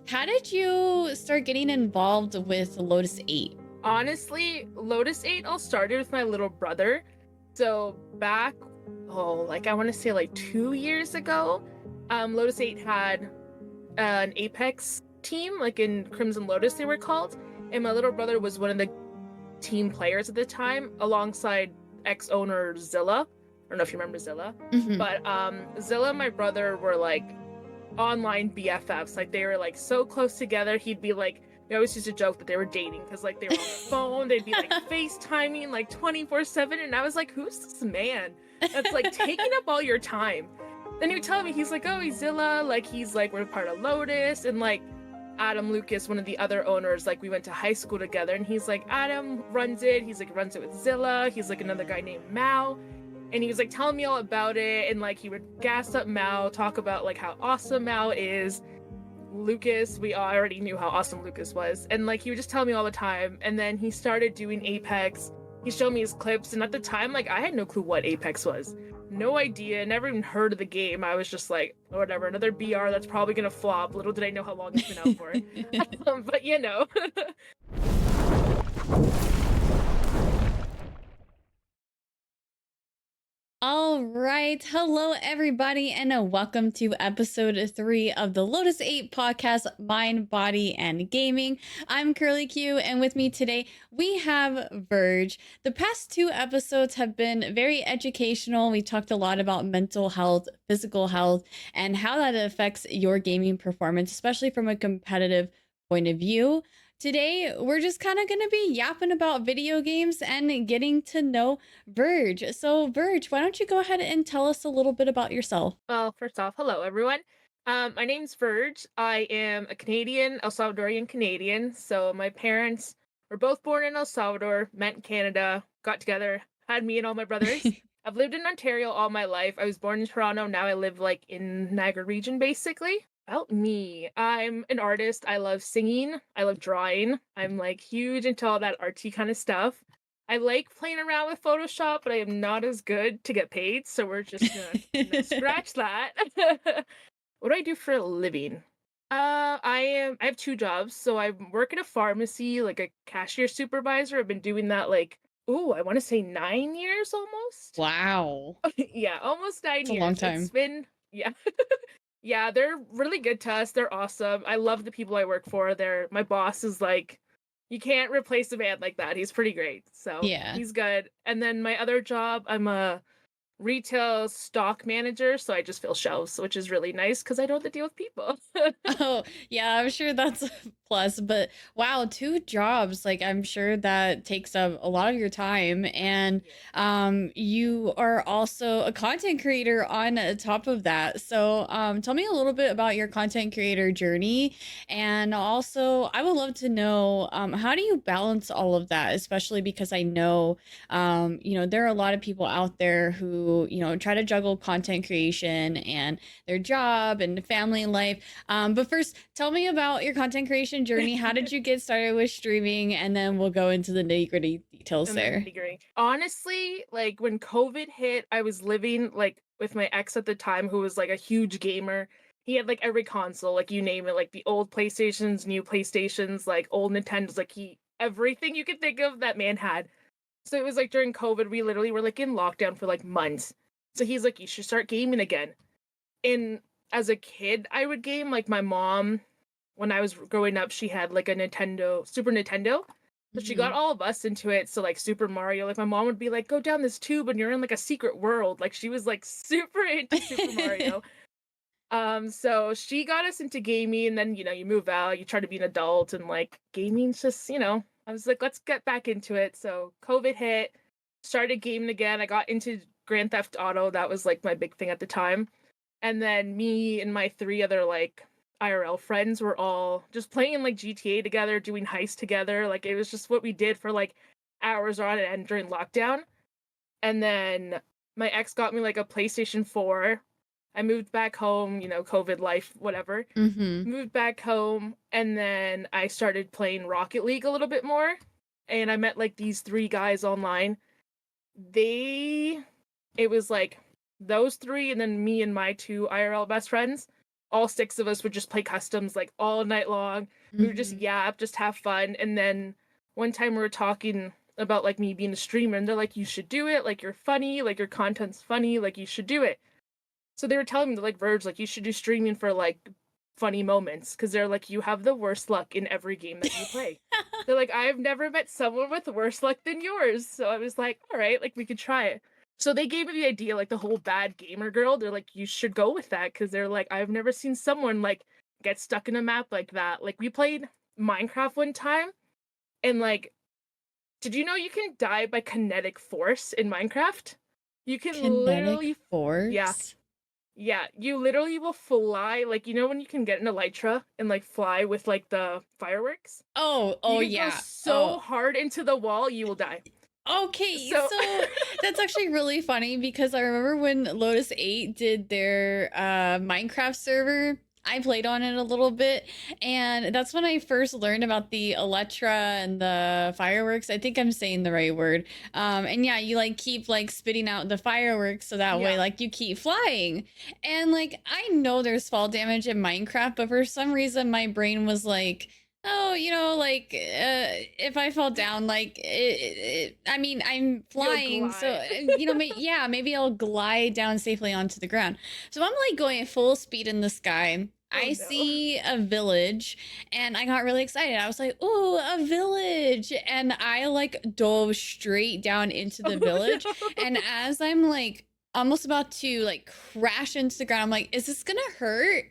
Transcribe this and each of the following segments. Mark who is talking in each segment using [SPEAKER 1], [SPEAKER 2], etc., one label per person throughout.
[SPEAKER 1] How did you start getting involved with Lotus 8?
[SPEAKER 2] Honestly, Lotus 8 all started with my little brother. So back, I want to say like 2 years ago, Lotus 8 had an Apex team, like in Crimson Lotus they were called. And my little brother was one of the team players at the time, alongside ex-owner Zilla. I don't know if you remember Zilla.
[SPEAKER 1] Hmm.
[SPEAKER 2] But Zilla and my brother were like online BFFs. Like they were like so close together. He'd be like, we always used to joke that they were dating because like they were on the phone. They'd be like FaceTiming like 24/7, and I was like, who's this man that's like taking up all your time? Then he would tell me he's like, oh, he's Zilla. Like he's like we're part of Lotus, and like Adam Lucas, one of the other owners, like we went to high school together, and he's like, Adam runs it. He's like runs it with Zilla. He's like another guy named Mao, and he was like telling me all about it, and like he would gas up Mao, talk about like how awesome Mao is. Lucas, we already knew how awesome Lucas was, and like he would just tell me all the time. And then he started doing Apex. He showed me his clips, and at the time, like I had no clue what Apex was, no idea, never even heard of the game. I was just like, whatever, another BR that's probably gonna flop. Little did I know how long it's been out for. But you know.
[SPEAKER 1] All right. Hello, everybody, and welcome to episode 3 of the Lotus 8 podcast, Mind, Body, and Gaming. I'm Curly Q, and with me today, we have Virjj. The past 2 episodes have been very educational. We talked a lot about mental health, physical health, and how that affects your gaming performance, especially from a competitive point of view. Today, we're just kind of going to be yapping about video games and getting to know Virjj. So, Virjj, why don't you go ahead and tell us a little bit about yourself?
[SPEAKER 2] Well, first off, hello everyone. My name's Virjj. I am a Canadian, El Salvadorian Canadian. So my parents were both born in El Salvador, met in Canada, got together, had me and all my brothers. I've lived in Ontario all my life. I was born in Toronto. Now I live like in Niagara region, basically. About me, I'm an artist. I love singing. I love drawing. I'm like huge into all that artsy kind of stuff. I like playing around with Photoshop, but I am not as good to get paid, so we're just gonna scratch that. What do I do for a living? I have 2 jobs. So I work in a pharmacy, like a cashier supervisor. I've been doing that like, I want to say 9 years almost.
[SPEAKER 1] Wow.
[SPEAKER 2] Yeah, almost nine
[SPEAKER 1] It's a long
[SPEAKER 2] years. It's
[SPEAKER 1] time.
[SPEAKER 2] been yeah. Yeah, they're really good to us. They're awesome. I love the people I work for. My boss is like, you can't replace a man like that. He's pretty great. So
[SPEAKER 1] Yeah.
[SPEAKER 2] he's good. And then my other job, I'm a retail stock manager. So I just fill shelves, which is really nice because I don't have to deal with people.
[SPEAKER 1] Oh, yeah, I'm sure that's a plus, but wow, 2 jobs, like I'm sure that takes up a lot of your time. And
[SPEAKER 2] Yeah.
[SPEAKER 1] you are also a content creator on top of that. So tell me a little bit about your content creator journey. And also, I would love to know how do you balance all of that, especially because I know there are a lot of people out there who, try to juggle content creation and their job and family life. But first, tell me about your content creation journey. How did you get started with streaming? And then we'll go into the nitty-gritty details
[SPEAKER 2] And the
[SPEAKER 1] there.
[SPEAKER 2] nitty-gritty. Honestly, like when COVID hit, I was living like with my ex at the time who was like a huge gamer. He had like every console, like you name it, like the old PlayStations, new PlayStations, like old Nintendos, like he everything you could think of that man had. So it was like during COVID, we literally were like in lockdown for like months. So he's like, you should start gaming again. And as a kid, I would game. Like my mom, when I was growing up, she had like a Super Nintendo. So she got
[SPEAKER 1] Hmm.
[SPEAKER 2] all of us into it. So like Super Mario, like my mom would be like, go down this tube and you're in like a secret world. Like she was like super into Super Mario. So she got us into gaming, and then you move out, you try to be an adult, and like gaming's just, I was like, let's get back into it. So COVID hit, started gaming again. I got into Grand Theft Auto. That was like my big thing at the time. And then me and my 3 other like IRL friends were all just playing like GTA together, doing heists together. Like it was just what we did for like hours on end during lockdown. And then my ex got me like a PlayStation 4. I moved back home, COVID life, whatever.
[SPEAKER 1] Hmm.
[SPEAKER 2] Moved back home, and then I started playing Rocket League a little bit more. And I met like these 3 guys online. They, it was like those 3, and then me and my 2 IRL best friends. all 6 of us would just play customs, like, all night long. We would just
[SPEAKER 1] Mhm.
[SPEAKER 2] yap, just have fun, and then one time we were talking about, like, me being a streamer, and they're like, "You should do it, like, you're funny, like, your content's funny, like, you should do it." So they were telling me, they're like, "Virj, like, you should do streaming for, like, funny moments, because 'cause they're like, "You have the worst luck in every game that you play." They're like, "I've never met someone with worse luck than yours." So I was like, "Alright, like, we could try it." So they gave me the idea, like, the whole bad gamer girl, they're like, "You should go with that," because 'cause they're like, "I've never seen someone, like, get stuck in a map like that." Like, we played Minecraft one time, and, like, did you know you can die by kinetic force in Minecraft? You can
[SPEAKER 1] Kinetic
[SPEAKER 2] literally Yeah.
[SPEAKER 1] force?
[SPEAKER 2] Yeah, you literally will fly, like, you know when you can get an elytra and, like, fly with, like, the fireworks?
[SPEAKER 1] Oh,
[SPEAKER 2] You
[SPEAKER 1] oh,
[SPEAKER 2] can go
[SPEAKER 1] yeah. Oh,
[SPEAKER 2] so hard into the wall, you will die.
[SPEAKER 1] okay,
[SPEAKER 2] So
[SPEAKER 1] so that's actually really funny because I remember when Lotus 8 did their Minecraft server. I played on it a little bit, and that's when I first learned about the Electra and the fireworks. I think I'm saying the right word. And yeah, you like keep like spitting out the fireworks so that way
[SPEAKER 2] yeah.
[SPEAKER 1] like you keep flying. And like I know there's fall damage in Minecraft, but for some reason my brain was like, oh, like if I fall down, like I mean, I'm
[SPEAKER 2] You'll
[SPEAKER 1] flying, so
[SPEAKER 2] glide.
[SPEAKER 1] yeah, maybe I'll glide down safely onto the ground. So I'm like going at full speed in the sky.
[SPEAKER 2] Oh,
[SPEAKER 1] I
[SPEAKER 2] no.
[SPEAKER 1] see a village and I got really excited. I was like, "Oh, a village." And I like dove straight down into the
[SPEAKER 2] Oh,
[SPEAKER 1] village. And
[SPEAKER 2] no.
[SPEAKER 1] as I'm like almost about to like crash into the ground, I'm like, "Is this gonna hurt?"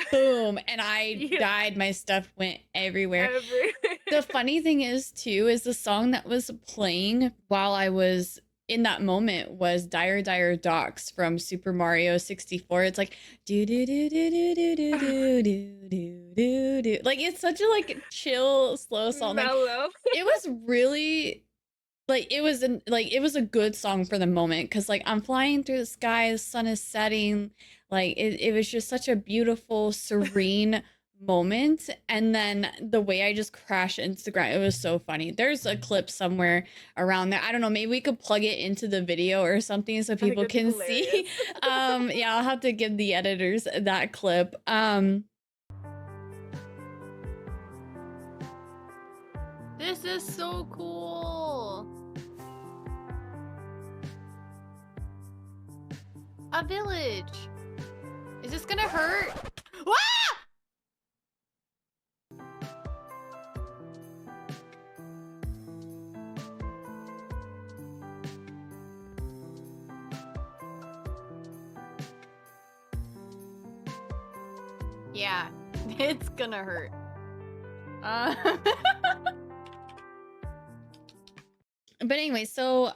[SPEAKER 1] Boom, and I
[SPEAKER 2] Yeah,
[SPEAKER 1] died. My stuff went everywhere.
[SPEAKER 2] every
[SPEAKER 1] The funny thing is too is the song that was playing while I was in that moment was Dire Dire Docks from Super Mario 64. It's like do do do do do do do do do do do do. Like it's such a like chill slow song. Like
[SPEAKER 2] mellow.
[SPEAKER 1] it was really like it was a good song for the moment because like I'm flying through the sky, the sun is setting, like it was just such a beautiful serene moment. And then the way I just crashed into the ground, it was so funny. There's a clip somewhere around there. I don't know, maybe we could plug it into the video or something so
[SPEAKER 2] I think
[SPEAKER 1] people
[SPEAKER 2] it'd be
[SPEAKER 1] can
[SPEAKER 2] hilarious.
[SPEAKER 1] see. Yeah, I'll have to give the editors that clip. This is so cool. A village. Is this gonna hurt? Ah! Yeah, it's gonna hurt. Uh, but anyway, so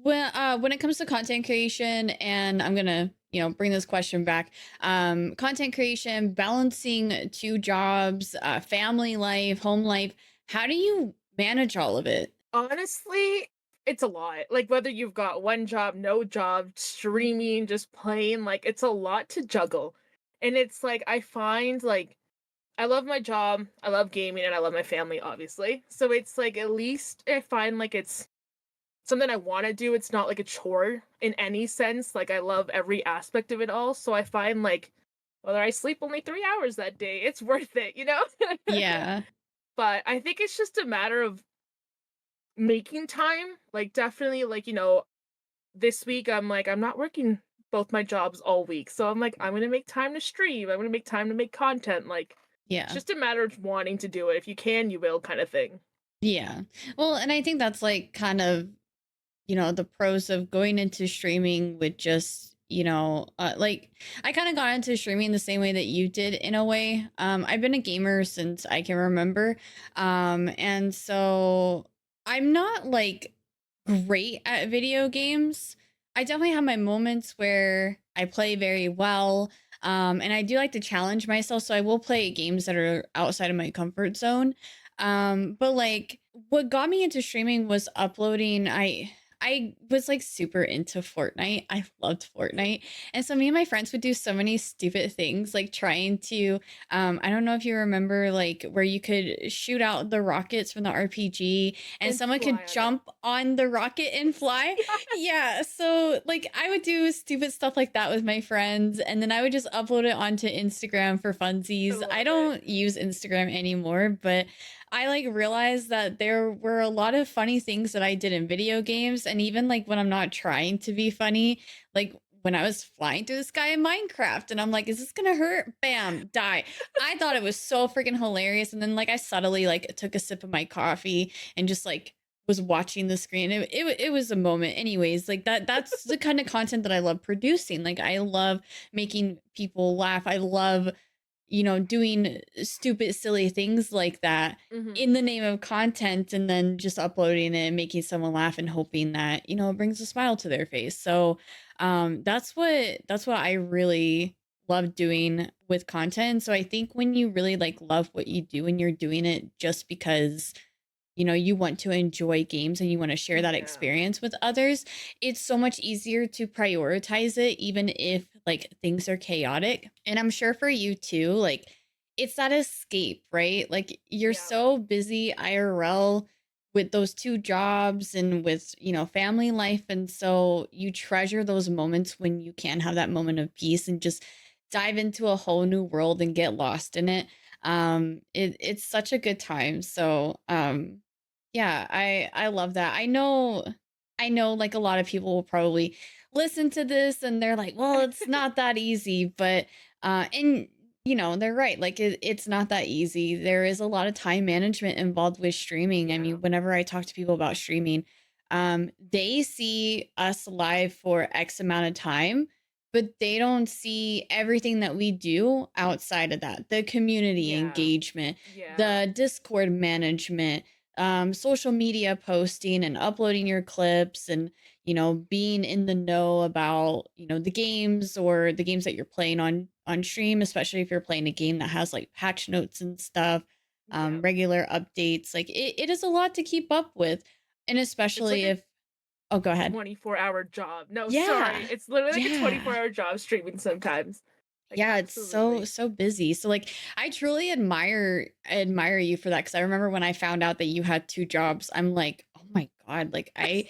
[SPEAKER 1] when it comes to content creation, and I'm gonna bring this question back, content creation, balancing two jobs, family life, home life. How do you manage all of it?
[SPEAKER 2] Honestly, it's a lot. Like, whether you've got one job, no job, streaming, just playing, like, it's a lot to juggle. And it's like, I find, like, I love my job, I love gaming, and I love my family, obviously. So it's like, at least I find like it's something I want to do. It's not like a chore in any sense. Like, I love every aspect of it all. So I find like, whether I sleep only 3 hours that day, it's worth it?
[SPEAKER 1] Yeah,
[SPEAKER 2] But I think it's just a matter of making time. Like, definitely, like, this week I'm like, I'm not working both my jobs all week. So I'm like, I'm gonna make time to stream. I'm gonna make time to make content. Like, it's
[SPEAKER 1] yeah.
[SPEAKER 2] just a matter of wanting to do it. If you can, you will, kind of thing.
[SPEAKER 1] Yeah. Well, and I think that's like kind of, the pros of going into streaming with just, like I kind of got into streaming the same way that you did in a way. I've been a gamer since I can remember. And so I'm not like great at video games. I definitely have my moments where I play very well. And I do like to challenge myself. So I will play games that are outside of my comfort zone. But like what got me into streaming was uploading. I was like super into Fortnite. I loved Fortnite. And so me and my friends would do so many stupid things like trying to I don't know if you remember like where you could shoot out the rockets from the RPG and
[SPEAKER 2] And
[SPEAKER 1] someone could
[SPEAKER 2] fly on it.
[SPEAKER 1] jump on the rocket and fly.
[SPEAKER 2] Yeah,
[SPEAKER 1] Yeah, so like I would do stupid stuff like that with my friends and then I would just upload it onto Instagram for
[SPEAKER 2] I
[SPEAKER 1] funsies. I
[SPEAKER 2] love it.
[SPEAKER 1] don't use Instagram anymore, but I like realized that there were a lot of funny things that I did in video games and even like when I'm not trying to be funny, like when I was flying through the sky in Minecraft and I'm like, is this gonna hurt? Bam, die. I thought it was so freaking hilarious. And then like I subtly like took a sip of my coffee and just like was watching the screen. It was a moment. Anyways, like that's the kind of content that I love producing. Like I love making people laugh. I love doing stupid, silly things like that in
[SPEAKER 2] Hmm.
[SPEAKER 1] the name of content and then just uploading it and making someone laugh and hoping that, it brings a smile to their face. So, that's what I really love doing with content. So I think when you really like love what you do and you're doing it just because you want to enjoy games and you want to share that
[SPEAKER 2] Yeah.
[SPEAKER 1] experience with others, it's so much easier to prioritize it, even if like things are chaotic. And I'm sure for you too, like it's that escape, right? Like you're
[SPEAKER 2] Yeah.
[SPEAKER 1] so busy IRL with those two jobs and with, family life. And so you treasure those moments when you can have that moment of peace and just dive into a whole new world and get lost in it. It's such a good time. So yeah, I love that. I know like a lot of people will probably listen to this and they're like, "Well, it's not that easy." But and they're right. Like it's not that easy. There is a lot of time management involved with streaming. I
[SPEAKER 2] Yeah.
[SPEAKER 1] mean, whenever I talk to people about streaming, they see us live for X amount of time, but they don't see everything that we do outside of that. The community
[SPEAKER 2] Yeah.
[SPEAKER 1] engagement,
[SPEAKER 2] Yeah.
[SPEAKER 1] the Discord management, social media posting and uploading your clips and being in the know about the games or the games that you're playing on stream, especially if you're playing a game that has like patch notes and stuff,
[SPEAKER 2] Yeah.
[SPEAKER 1] regular updates. Like it is a lot to keep up with, and
[SPEAKER 2] It's like
[SPEAKER 1] especially
[SPEAKER 2] a
[SPEAKER 1] if oh, go ahead.
[SPEAKER 2] 24-hour job. No, sorry.
[SPEAKER 1] Yeah,
[SPEAKER 2] It's literally like a
[SPEAKER 1] yeah.
[SPEAKER 2] 24-hour job streaming sometimes. Like,
[SPEAKER 1] Yeah, it's so
[SPEAKER 2] absolutely.
[SPEAKER 1] so busy. So like I truly admire you for that cuz I remember when I found out that you had two jobs, I'm like, "Oh my god, like I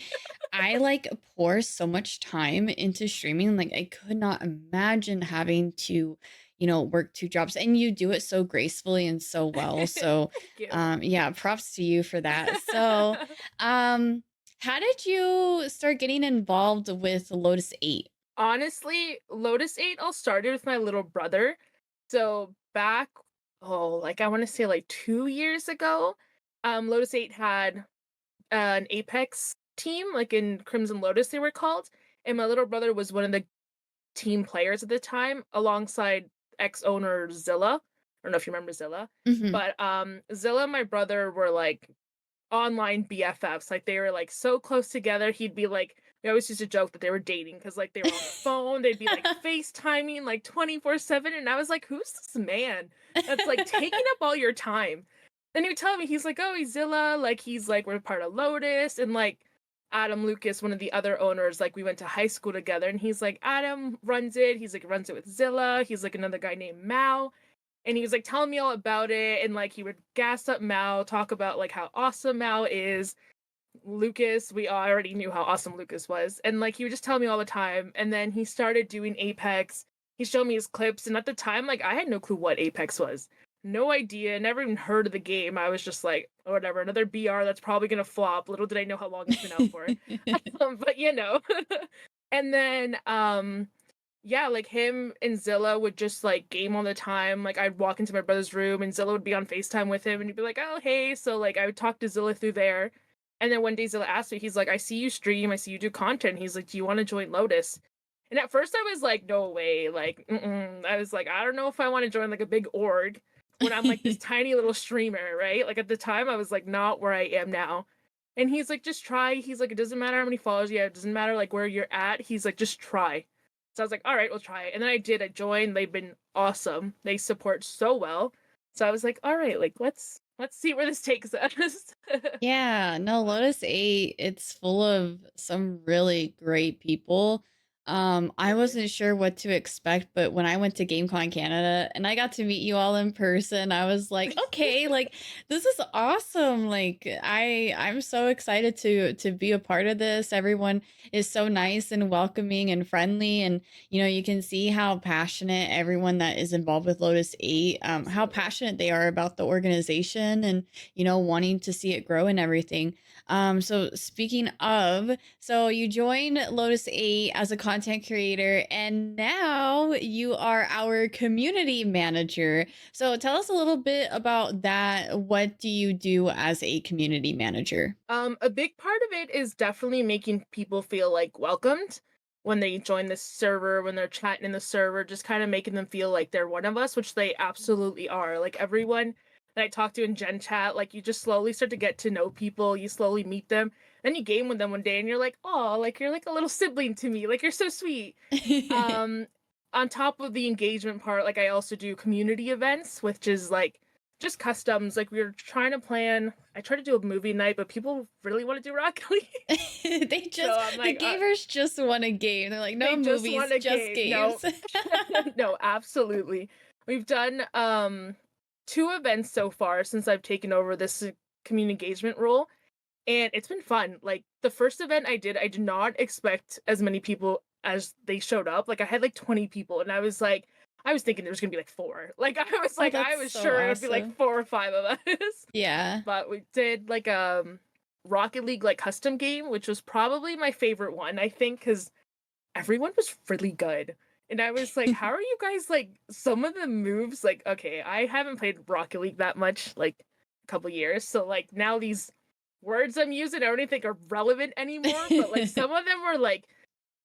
[SPEAKER 1] like pour so much time into streaming. Like I could not imagine having to, work two jobs and you do it so gracefully and so well. So,
[SPEAKER 2] Thank you.
[SPEAKER 1] yeah, props to you for that. So, um how did you start getting involved with Lotus 8?
[SPEAKER 2] Honestly, Lotus 8 all started with my little brother. So back, oh, like I want to say like 2 years ago, Lotus 8 had an Apex team, like in Crimson Lotus they were called. And my little brother was one of the team players at the time, alongside ex-owner Zilla. I don't know if you remember Zilla.
[SPEAKER 1] Mhm.
[SPEAKER 2] But Zilla and my brother were like online BFFs. Like they were like so close together. He'd be like, we always used to joke that they were dating because like they were on the phone. They'd be like FaceTiming like 24/7. And I was like, who's this man that's like taking up all your time? Then he would tell me, he's like, oh, he's Zilla. Like he's like, we're part of Lotus. And like Adam Lucas, one of the other owners, like we went to high school together. And he's like, Adam runs it. He's like, runs it with Zilla. He's like another guy named Mao, and he was like telling me all about it, and like he would gas up Mao, talk about like how awesome Mao is. Lucas, we already knew how awesome Lucas was, and like he would just tell me all the time. And then he started doing Apex. He showed me his clips, and at the time, like I had no clue what Apex was. No idea, never even heard of the game. I was just like, "Oh, whatever, another BR that's probably gonna flop. Little did I know how long it's been out for. But and then yeah, like him and Zilla would just like game all the time. Like I'd walk into my brother's room and Zilla would be on FaceTime with him and he'd be like, oh hey. So like I would talk to Zilla through there. And then one day Zilla asked me, he's like, I see you stream, I see you do content. He's like, do you want to join Lotus? And at first I was like, no way. Like, I was like, I don't know if I want to join like a big org when I'm like this tiny little streamer, right? Like at the time I was like not where I am now. And he's like, just try. He's like, it doesn't matter how many followers you have, it doesn't matter like where you're at. He's like, just try. So I was like, all right, we'll try it. And then I did. I joined. They've been awesome. They support so well. So I was like, all right, like let's see where this takes us.
[SPEAKER 1] Yeah, no,
[SPEAKER 2] But
[SPEAKER 1] Lotus 8, it's full of some really great people. I
[SPEAKER 2] really,
[SPEAKER 1] wasn't sure what to expect, but when I went to GameCon Canada and I got to meet you all in person, I was like, okay, like this is awesome. Like I'm so excited to be a part of this. Everyone is so nice and welcoming and friendly, and you can see how passionate everyone that is involved with Lotus 8, how
[SPEAKER 2] absolutely.
[SPEAKER 1] passionate they are about the organization and wanting to see it grow and everything. So speaking of, so you joined Lotus 8 as a content creator, and now you are our community manager. So tell us a little bit about that. What do you do as a community manager?
[SPEAKER 2] A big part of it is definitely making people feel like welcomed when they join the server, when they're chatting in the server, just kind of making them feel like they're one of us, which they absolutely are. Like everyone that I talk to in Gen Chat, like you just slowly start to get to know people, you slowly meet them, then you game with them one day and you're like, oh, like you're like a little sibling to me, like you're so sweet. Um, on top of the engagement part, like I also do community events, which is like just customs. Like we were trying to plan. I tried to do a movie night, but people really want to do Rocket League. So I'm
[SPEAKER 1] The
[SPEAKER 2] like,
[SPEAKER 1] gamers just want a game. They're like, no
[SPEAKER 2] they just want
[SPEAKER 1] movies,
[SPEAKER 2] a
[SPEAKER 1] just
[SPEAKER 2] game. No,
[SPEAKER 1] games.
[SPEAKER 2] no, absolutely. We've done two events so far since I've taken over this community engagement role, and it's been fun. Like the first event I did not expect as many people as they showed up. Like I had like 20 people, and I was thinking there was gonna be like four.
[SPEAKER 1] Oh,
[SPEAKER 2] I
[SPEAKER 1] that's
[SPEAKER 2] was
[SPEAKER 1] so
[SPEAKER 2] sure it would be like
[SPEAKER 1] awesome.
[SPEAKER 2] 4 or 5 of us.
[SPEAKER 1] Yeah.
[SPEAKER 2] But we did like Rocket League like custom game, which was probably my favorite one, I think, because everyone was really good. And I was like, how are you guys like some of the moves? Like, okay, I haven't played Rocket League that much, like a couple years. So like now these words I'm using I don't even think are relevant anymore. But like some of them were like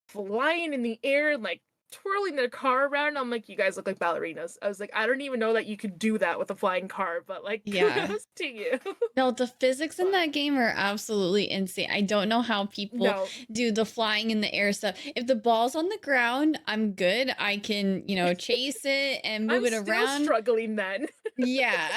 [SPEAKER 2] flying in the air and like twirling their car around. I'm like, you guys look like ballerinas. I was like, I don't even know that you could do that with a flying car, but like
[SPEAKER 1] Yeah.
[SPEAKER 2] kudos to you.
[SPEAKER 1] No, the physics in
[SPEAKER 2] But
[SPEAKER 1] that game are absolutely insane. I don't know how people
[SPEAKER 2] no,
[SPEAKER 1] do the flying in the air stuff. If the ball's on the ground, I'm good. I can, chase it and move
[SPEAKER 2] I'm
[SPEAKER 1] it
[SPEAKER 2] still
[SPEAKER 1] around.
[SPEAKER 2] struggling then.
[SPEAKER 1] Yeah,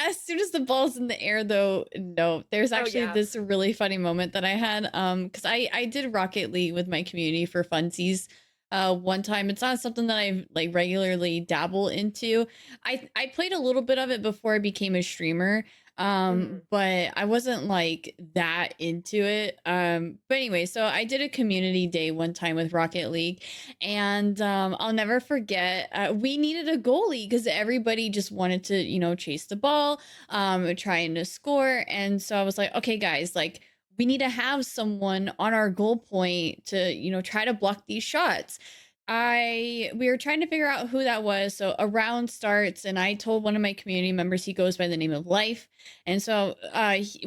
[SPEAKER 1] as soon as the ball's in the air though, no. There's
[SPEAKER 2] Oh
[SPEAKER 1] actually
[SPEAKER 2] yeah.
[SPEAKER 1] this really funny moment that I had because I did Rocket League with my community for funsies one time. It's not something that I like regularly dabble into. I played a little bit of it before I became a streamer.
[SPEAKER 2] Mhm.
[SPEAKER 1] But I wasn't like that into it. But anyway, so I did a community day one time with Rocket League, and I'll never forget. We needed a goalie because everybody just wanted to, chase the ball, trying to score. And so I was like, okay, guys, like we need to have someone on our goal point to, try to block these shots. We were trying to figure out who that was. So a round starts, and I told one of my community members he goes by the name of Life, and so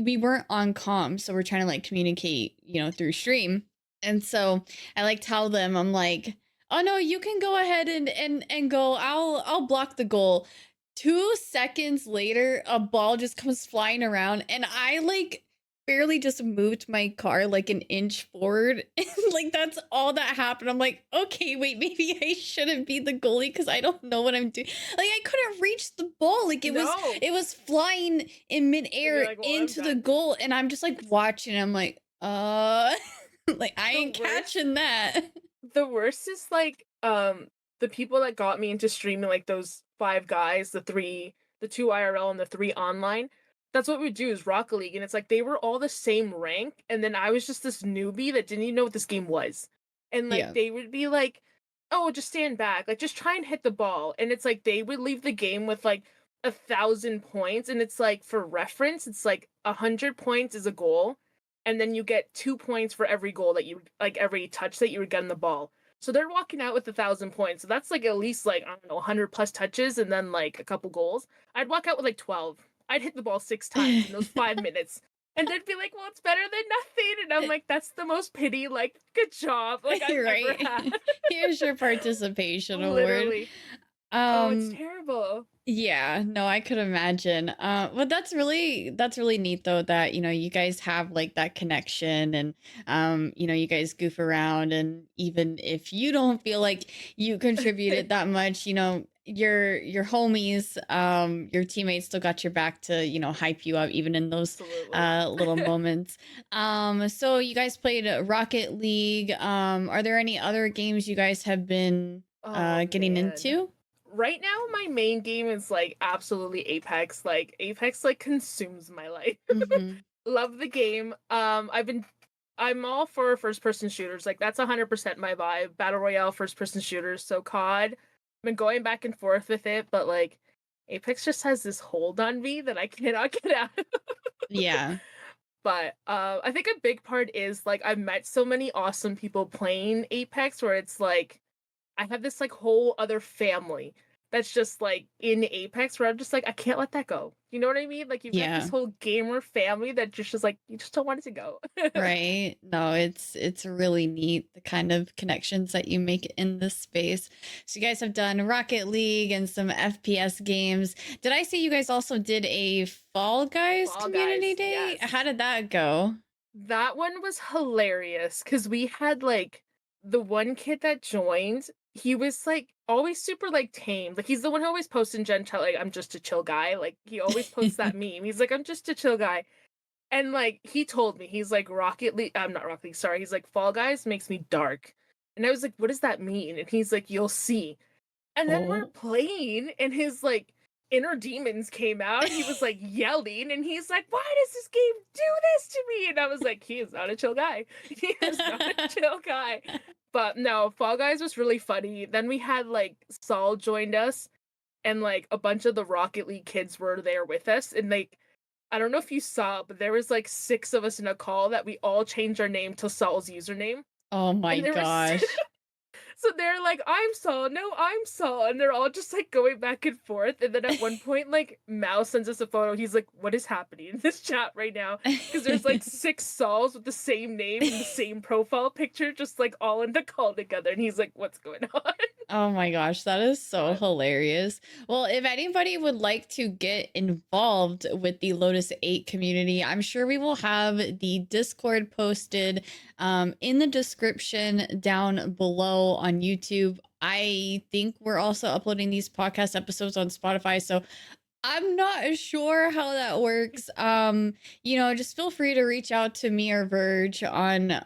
[SPEAKER 1] we weren't on comm, so we're trying to like communicate, through stream. And so I like tell them, I'm like, oh no, you can go ahead and go. I'll block the goal. 2 seconds later, a ball just comes flying around, and I like barely just moved my car like an inch forward. And like that's all that happened. I'm like, okay, wait, maybe I shouldn't be the goalie because I don't know what I'm doing. Like I couldn't reach the ball. Like
[SPEAKER 2] No.
[SPEAKER 1] it was flying in
[SPEAKER 2] And you're
[SPEAKER 1] midair
[SPEAKER 2] like, well, I'm
[SPEAKER 1] into the
[SPEAKER 2] done.
[SPEAKER 1] goal. And I'm just like watching. I'm like, like I
[SPEAKER 2] The
[SPEAKER 1] ain't
[SPEAKER 2] worst
[SPEAKER 1] catching that.
[SPEAKER 2] the worst is like the people that got me into streaming, like those five guys, the two IRL and the three online. That's what we do is Rocket League, and it's like they were all the same rank, and then I was just this newbie that didn't even know what this game was. And like
[SPEAKER 1] Yeah.
[SPEAKER 2] they would be like, "Oh, just stand back, like just try and hit the ball." And it's like they would leave the game with like 1,000 points, and it's like for reference, it's like 100 points is a goal, and then you get 2 points for every goal that you like every touch that you would get in the ball. So they're walking out with 1,000 points. So that's like at least like I don't know 100 plus touches and then like a couple goals. I'd walk out with like 12. I'd hit the ball 6 times in those 5 minutes. And they'd be like, well, it's better than nothing. And I'm like, that's the most pity, like, good job, like I've ever
[SPEAKER 1] Right.
[SPEAKER 2] had.
[SPEAKER 1] Here's your participation award.
[SPEAKER 2] Literally. Oh, it's
[SPEAKER 1] Um
[SPEAKER 2] terrible.
[SPEAKER 1] Yeah, no, I could imagine. But that's really neat though that you guys have like that connection, and you guys goof around, and even if you don't feel like you contributed that much, your homies, your teammates still got your back to, hype you up even in those
[SPEAKER 2] Absolutely.
[SPEAKER 1] little moments. So you guys played Rocket League. Are there any other games you guys have been
[SPEAKER 2] Oh
[SPEAKER 1] getting
[SPEAKER 2] man.
[SPEAKER 1] into?
[SPEAKER 2] Right now my main game is like absolutely Apex. Like Apex like consumes my life.
[SPEAKER 1] Hmm.
[SPEAKER 2] Love the game. I'm all for first person shooters. Like that's 100% my vibe. Battle Royale first person shooters. So COD. I've been going back and forth with it, but like Apex just has this hold on me that I cannot get out.
[SPEAKER 1] Yeah.
[SPEAKER 2] But I think a big part is like I've met so many awesome people playing Apex where it's like I have this like whole other family that's just like in Apex where I'm just like I can't let that go. You know what I mean? Like you've got this
[SPEAKER 1] Yeah.
[SPEAKER 2] whole gamer family that just like you just don't want it to go.
[SPEAKER 1] Right. No, it's really neat the kind of connections that you make in this space. So you guys have done Rocket League and some FPS games. Did I see you guys also did a Fall Guys
[SPEAKER 2] Fall
[SPEAKER 1] community
[SPEAKER 2] Guys,
[SPEAKER 1] day? How
[SPEAKER 2] yes.
[SPEAKER 1] did that go?
[SPEAKER 2] That one was hilarious because we had like the one kid that joined, he was like always super like tame. Like he's the one who always posts in Gen Chat like I'm just a chill guy. Like he always posts that meme. He's like, I'm just a chill guy. And like he told me, he's like Rocket League. I'm not Rocket League, sorry. He's like Fall Guys makes me dark. And I was like, what does that mean? And he's like, you'll see. And then we're
[SPEAKER 1] Oh.
[SPEAKER 2] playing, and his like inner demons came out. He was like yelling, and he's like, "Why does this game do this to me?" And I was like, "He is not a chill guy. He is not a chill guy." But no, Fall Guys was really funny. Then we had like Saul joined us, and like a bunch of the Rocket League kids were there with us, and like I don't know if you saw, but there was like six of us in a call that we all changed our name to Saul's username,
[SPEAKER 1] Oh my
[SPEAKER 2] and there was
[SPEAKER 1] gosh.
[SPEAKER 2] so they're like, I'm Saul, no, I'm Saul. And they're all just like going back and forth. And then at one point, like, Mal sends us a photo. He's like, what is happening in this chat right now? Because there's like six Sauls with the same name and the same profile picture, just like all in the call together. And he's like, what's going on?
[SPEAKER 1] Oh my gosh, that is so
[SPEAKER 2] But
[SPEAKER 1] hilarious. Well, if anybody would like to get involved with the Lotus 8 community, I'm sure we will have the Discord posted in the description down below on YouTube. I think we're also uploading these podcast episodes on Spotify. So I'm not sure how that works. Just feel free to reach out to me or Virj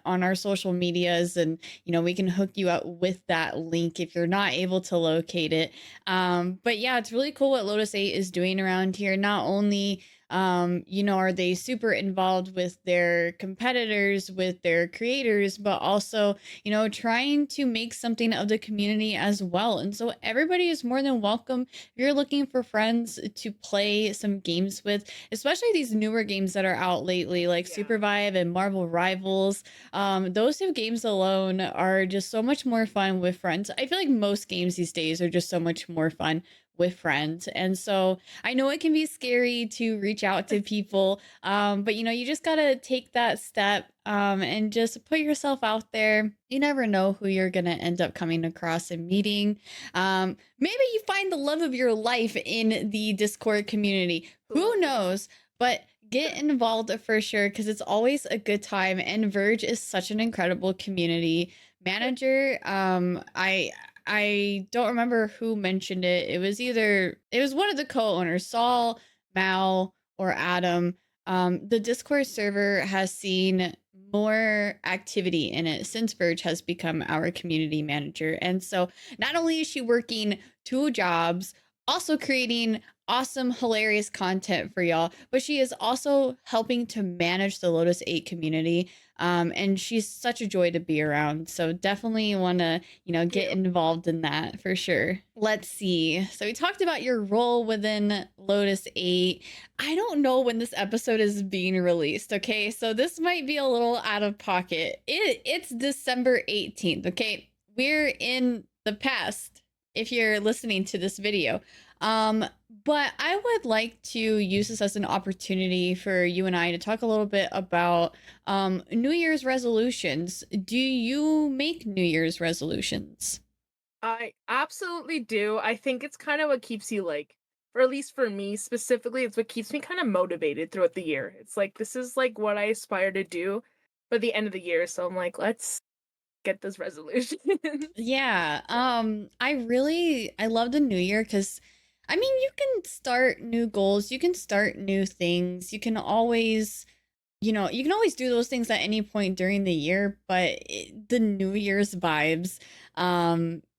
[SPEAKER 1] on our social medias, and we can hook you up with that link if you're not able to locate it. But yeah, it's really cool what Lotus 8 is doing around here. Not only are they super involved with their competitors, with their creators, but also, trying to make something of the community as well. And so everybody is more than welcome if you're looking for friends to play some games with, especially these newer games that are out lately, like
[SPEAKER 2] yeah,
[SPEAKER 1] Supervive and Marvel Rivals. Those two games alone are just so much more fun with friends. I feel like most games these days are just so much more fun with friends. And so I know it can be scary to reach out to people, but you just got to take that step and just put yourself out there. You never know who you're going to end up coming across and meeting. Maybe you find the love of your life in the Discord community. Who
[SPEAKER 2] absolutely.
[SPEAKER 1] knows? But get involved for sure because it's always a good time. And Virj is such an incredible community manager. I don't remember who mentioned it. It was one of the co-owners, Saul, Mal, or Adam. The Discord server has seen more activity in it since Virj has become our community manager. And so not only is she working two jobs, also creating awesome, hilarious content for y'all, but she is also helping to manage the Lotus 8 community. And she's such a joy to be around. So definitely want to,
[SPEAKER 2] Thank
[SPEAKER 1] get
[SPEAKER 2] you.
[SPEAKER 1] involved in that for sure. Let's see. So we talked about your role within Lotus 8. I don't know when this episode is being released, okay? So this might be a little out of pocket. It's December 18th, okay? We're in the past if you're listening to this video. But I would like to use this as an opportunity for you and I to talk a little bit about New Year's resolutions. Do you make New Year's resolutions?
[SPEAKER 2] I absolutely do. I think it's kind of what keeps you like, or at least for me specifically, it's what keeps me kind of motivated throughout the year. It's like this is like what I aspire to do by the end of the year. So I'm like, get those resolutions.
[SPEAKER 1] Yeah.
[SPEAKER 2] So
[SPEAKER 1] I love the new year because I mean you can start new goals, you can start new things. You can always do those things at any point during the year, but the New Year's vibes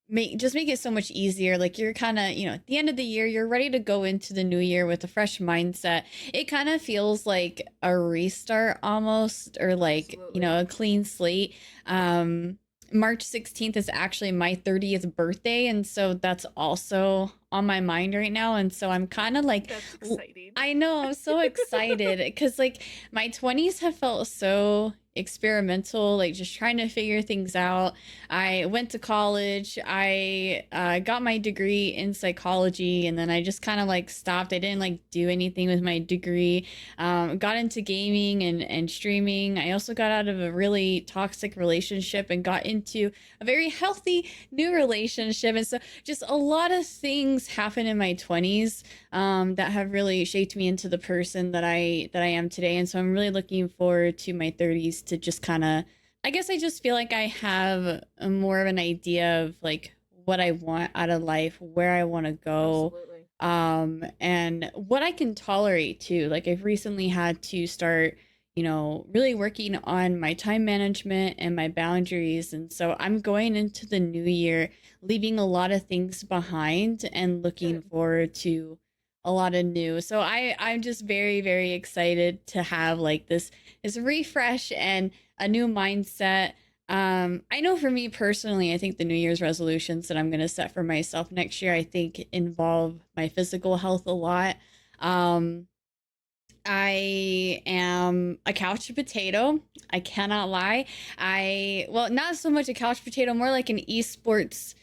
[SPEAKER 1] make it so much easier. Like you're kind of, at the end of the year, you're ready to go into the new year with a fresh mindset. It kind of feels like a restart almost, or like,
[SPEAKER 2] absolutely.
[SPEAKER 1] a clean slate. Um March 16th is actually my 30th birthday, and so that's also on my mind right now. And so I'm kind of like,
[SPEAKER 2] That's exciting.
[SPEAKER 1] I know, I'm so excited because like my 20s have felt so experimental, like just trying to figure things out. I went to college, I got my degree in psychology, and then I just kind of like stopped. I didn't like do anything with my degree. Got into gaming and streaming. I also got out of a really toxic relationship and got into a very healthy new relationship. And so just a lot of things happen in my 20s that have really shaped me into the person that I am today. And so I'm really looking forward to my 30s to just kind of, I guess I just feel like I have a more of an idea of like what I want out of life, where I want to go,
[SPEAKER 2] Absolutely.
[SPEAKER 1] and what I can tolerate too. Like I've recently had to start, really working on my time management and my boundaries. And so I'm going into the new year leaving a lot of things behind and looking
[SPEAKER 2] Good.
[SPEAKER 1] forward to a lot of new. So I'm just very very excited to have like this refresh and a new mindset. I know for me personally, I think the New Year's resolutions that I'm going to set for myself next year, I think involve my physical health a lot. Um, I am a couch potato. I cannot lie. Well, not so much a couch potato, more like an esports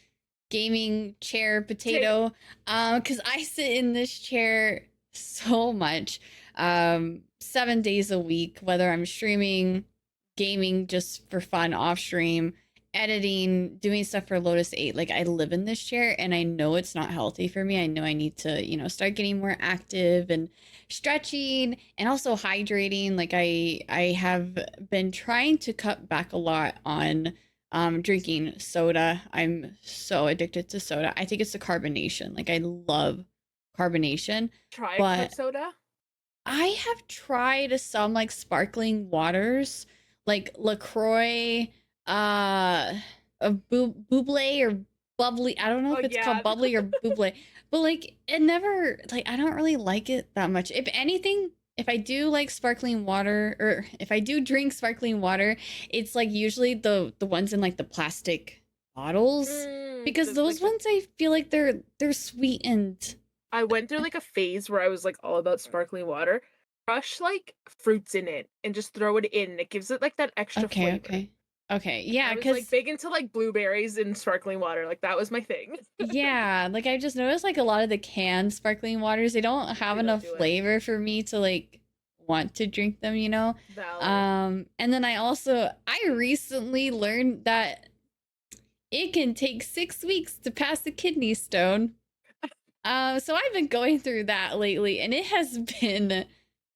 [SPEAKER 1] gaming chair
[SPEAKER 2] Ta-
[SPEAKER 1] potato. Because I sit in this chair so much, 7 days a week, whether I'm streaming, gaming just for fun off stream, editing, doing stuff for Lotus 8. Like I live in this chair and I know it's not healthy for me. I know I need to, start getting more active and stretching and also hydrating. Like I have been trying to cut back a lot on drinking soda. I'm so addicted to soda. I think it's the carbonation. Like I love carbonation,
[SPEAKER 2] Try club
[SPEAKER 1] but
[SPEAKER 2] soda.
[SPEAKER 1] I have tried some like sparkling waters, like LaCroix, a buble or bubbly. I don't know
[SPEAKER 2] Oh
[SPEAKER 1] if it's
[SPEAKER 2] yeah.
[SPEAKER 1] called bubbly or buble, but like it never, like I don't really like it that much. If anything, if I do like sparkling water, or if I do drink sparkling water, it's like usually the ones in like the plastic bottles, because
[SPEAKER 2] The,
[SPEAKER 1] those
[SPEAKER 2] like the
[SPEAKER 1] ones I feel like they're sweetened.
[SPEAKER 2] I went through like a phase where I was like all about sparkling water. Crush like fruits in it and just throw it in. It gives it like that extra
[SPEAKER 1] Okay,
[SPEAKER 2] flavor.
[SPEAKER 1] okay. Okay.
[SPEAKER 2] I
[SPEAKER 1] Yeah,
[SPEAKER 2] was like
[SPEAKER 1] cuz
[SPEAKER 2] big into like blueberries in sparkling water. Like that was my thing.
[SPEAKER 1] yeah, like I just noticed like a lot of the canned sparkling waters, they don't have
[SPEAKER 2] They don't
[SPEAKER 1] enough
[SPEAKER 2] do it.
[SPEAKER 1] flavor for me to like want to drink them.
[SPEAKER 2] Valid.
[SPEAKER 1] And then I recently learned that it can take 6 weeks to pass a kidney stone. So I've been going through that lately and it has been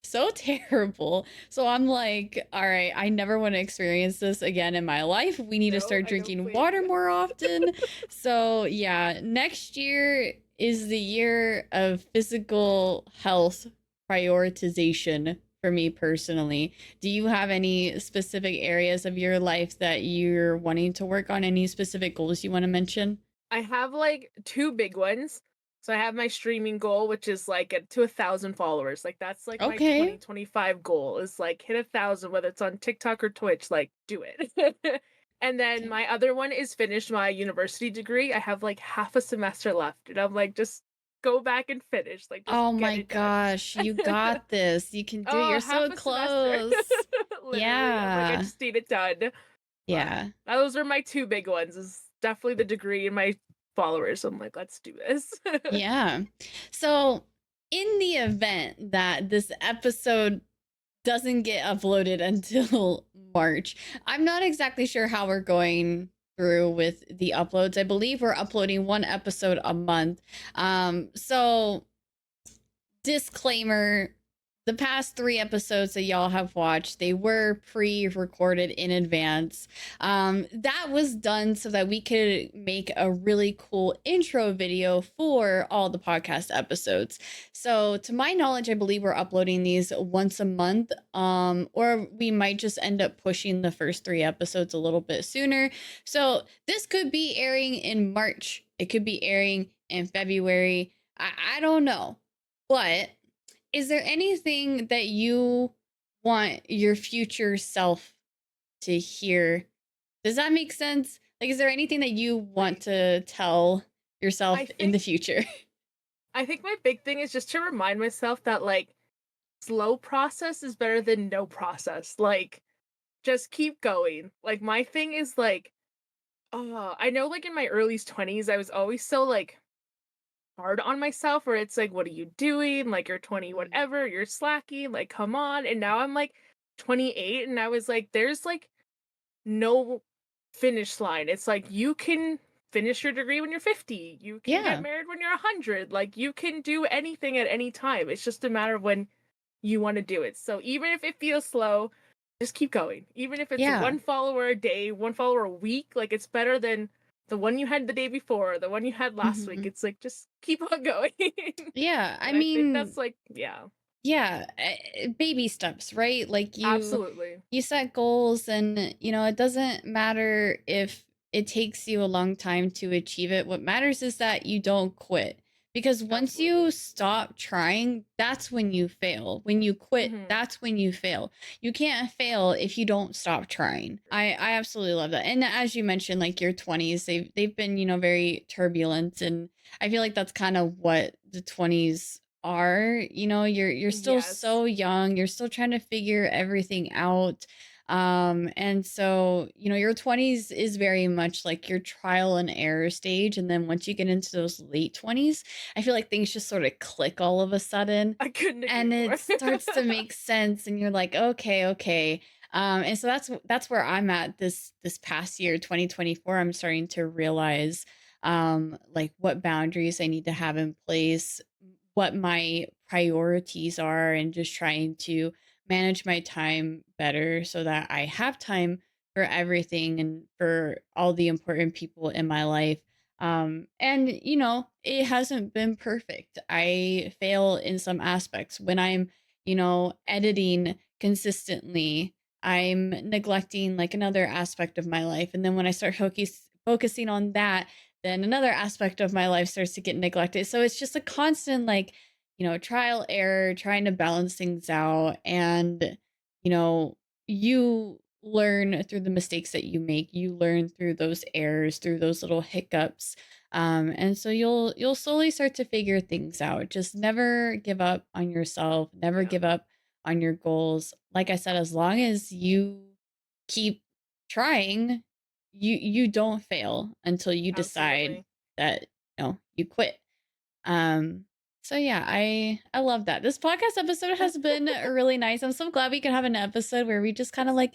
[SPEAKER 1] so terrible. So I'm like, all right, I never want to experience this again in my life. We need to
[SPEAKER 2] No,
[SPEAKER 1] start
[SPEAKER 2] I don't
[SPEAKER 1] drinking
[SPEAKER 2] blame
[SPEAKER 1] water
[SPEAKER 2] you.
[SPEAKER 1] more often. So, yeah, next year is the year of physical health prioritization for me personally. Do you have any specific areas of your life that you're wanting to work on? Any specific goals you want to mention?
[SPEAKER 2] I have like two big ones. So I have my streaming goal, which is like get to 1,000 followers. Like that's like my
[SPEAKER 1] Okay.
[SPEAKER 2] 2025 goal is like hit 1,000, whether it's on TikTok or Twitch, like do it. And then
[SPEAKER 1] Okay.
[SPEAKER 2] my other one is finish my university degree. I have like half a semester left, and I'm like, just go back and finish, like just
[SPEAKER 1] Oh
[SPEAKER 2] get
[SPEAKER 1] my
[SPEAKER 2] it done.
[SPEAKER 1] gosh, you got this. You can do it.
[SPEAKER 2] Oh,
[SPEAKER 1] You're
[SPEAKER 2] half
[SPEAKER 1] so
[SPEAKER 2] a semester.
[SPEAKER 1] close.
[SPEAKER 2] Literally. I'm like, I
[SPEAKER 1] Yeah.
[SPEAKER 2] just need it done. But
[SPEAKER 1] Yeah.
[SPEAKER 2] those are my two big ones. Is definitely the degree and my followers. I'm like, let's do this.
[SPEAKER 1] Yeah. So, in the event that this episode doesn't get uploaded until March, I'm not exactly sure how we're going through with the uploads. I believe we're uploading one episode a month. So disclaimer, the past 3 episodes that y'all have watched, they were pre-recorded in advance. That was done so that we could make a really cool intro video for all the podcast episodes. So to my knowledge, I believe we're uploading these once a month, or we might just end up pushing the first 3 episodes a little bit sooner. So this could be airing in March. It could be airing in February. I don't know. But is there anything that you want your future self to hear? Does that make sense? Like, is there anything that you want
[SPEAKER 2] Like,
[SPEAKER 1] to tell yourself
[SPEAKER 2] I
[SPEAKER 1] in the
[SPEAKER 2] think
[SPEAKER 1] future?
[SPEAKER 2] I think my big thing is just to remind myself that like slow process is better than no process. Like, just keep going. Like my thing is like, I know like in my early 20s, I was always so like hard on myself where it's like, what are you doing? Like you're 20,
[SPEAKER 1] Mhm.
[SPEAKER 2] whatever, you're slacking, like come on. And now I'm like 28 and I was like, there's like no finish line. It's like you can finish your degree when you're 50. You can get
[SPEAKER 1] Yeah.
[SPEAKER 2] married when you're 100. Like you can do anything at any time. It's just a matter of when you want to do it. So even if it feels slow, just keep going. Even if it's
[SPEAKER 1] Yeah.
[SPEAKER 2] one follower a day, one follower a week, like it's better than the one you had the day before, the one you had last week.
[SPEAKER 1] Mhm.
[SPEAKER 2] It's like just keep on going.
[SPEAKER 1] Yeah. I
[SPEAKER 2] And I think
[SPEAKER 1] mean,
[SPEAKER 2] that's like, yeah,
[SPEAKER 1] yeah, baby steps, right? Like
[SPEAKER 2] absolutely.
[SPEAKER 1] you set goals, and it doesn't matter if it takes you a long time to achieve it. What matters is that you don't quit. Because once you
[SPEAKER 2] Absolutely.
[SPEAKER 1] stop trying, that's when you fail. When you quit,
[SPEAKER 2] Hmm.
[SPEAKER 1] that's when you fail. You can't fail if you don't stop trying. I absolutely love that. And as you mentioned, like your 20s, they've been, very turbulent, and I feel like that's kind of what the 20s are. You're still
[SPEAKER 2] Yes.
[SPEAKER 1] so young, you're still trying to figure everything out. And so your 20s is very much like your trial and error stage, and then once you get into those late 20s, I feel like things just sort of click all of a sudden,
[SPEAKER 2] I couldn't agree
[SPEAKER 1] and
[SPEAKER 2] more.
[SPEAKER 1] it starts to make sense, and you're like, okay, okay. And so that's where I'm at this past year, 2024. I'm starting to realize like what boundaries I need to have in place, what my priorities are, and just trying to manage my time better so that I have time for everything and for all the important people in my life. And it hasn't been perfect. I fail in some aspects when I'm, editing consistently. I'm neglecting like another aspect of my life. And then when I start focusing on that, then another aspect of my life starts to get neglected. So it's just a constant, like, trial error, trying to balance things out. And, you know, you learn through the mistakes that you make. You learn through those errors, through those little hiccups. And so you'll slowly start to figure things out. Just never give up on yourself, never
[SPEAKER 2] Yeah,
[SPEAKER 1] give up on your goals. Like I said, as long as you keep trying, you don't fail until you decide
[SPEAKER 2] absolutely.
[SPEAKER 1] that you quit. um so yeah, I love that. This podcast episode has been really nice. I'm so glad we could have an episode where we just kind of
[SPEAKER 2] Yes,
[SPEAKER 1] like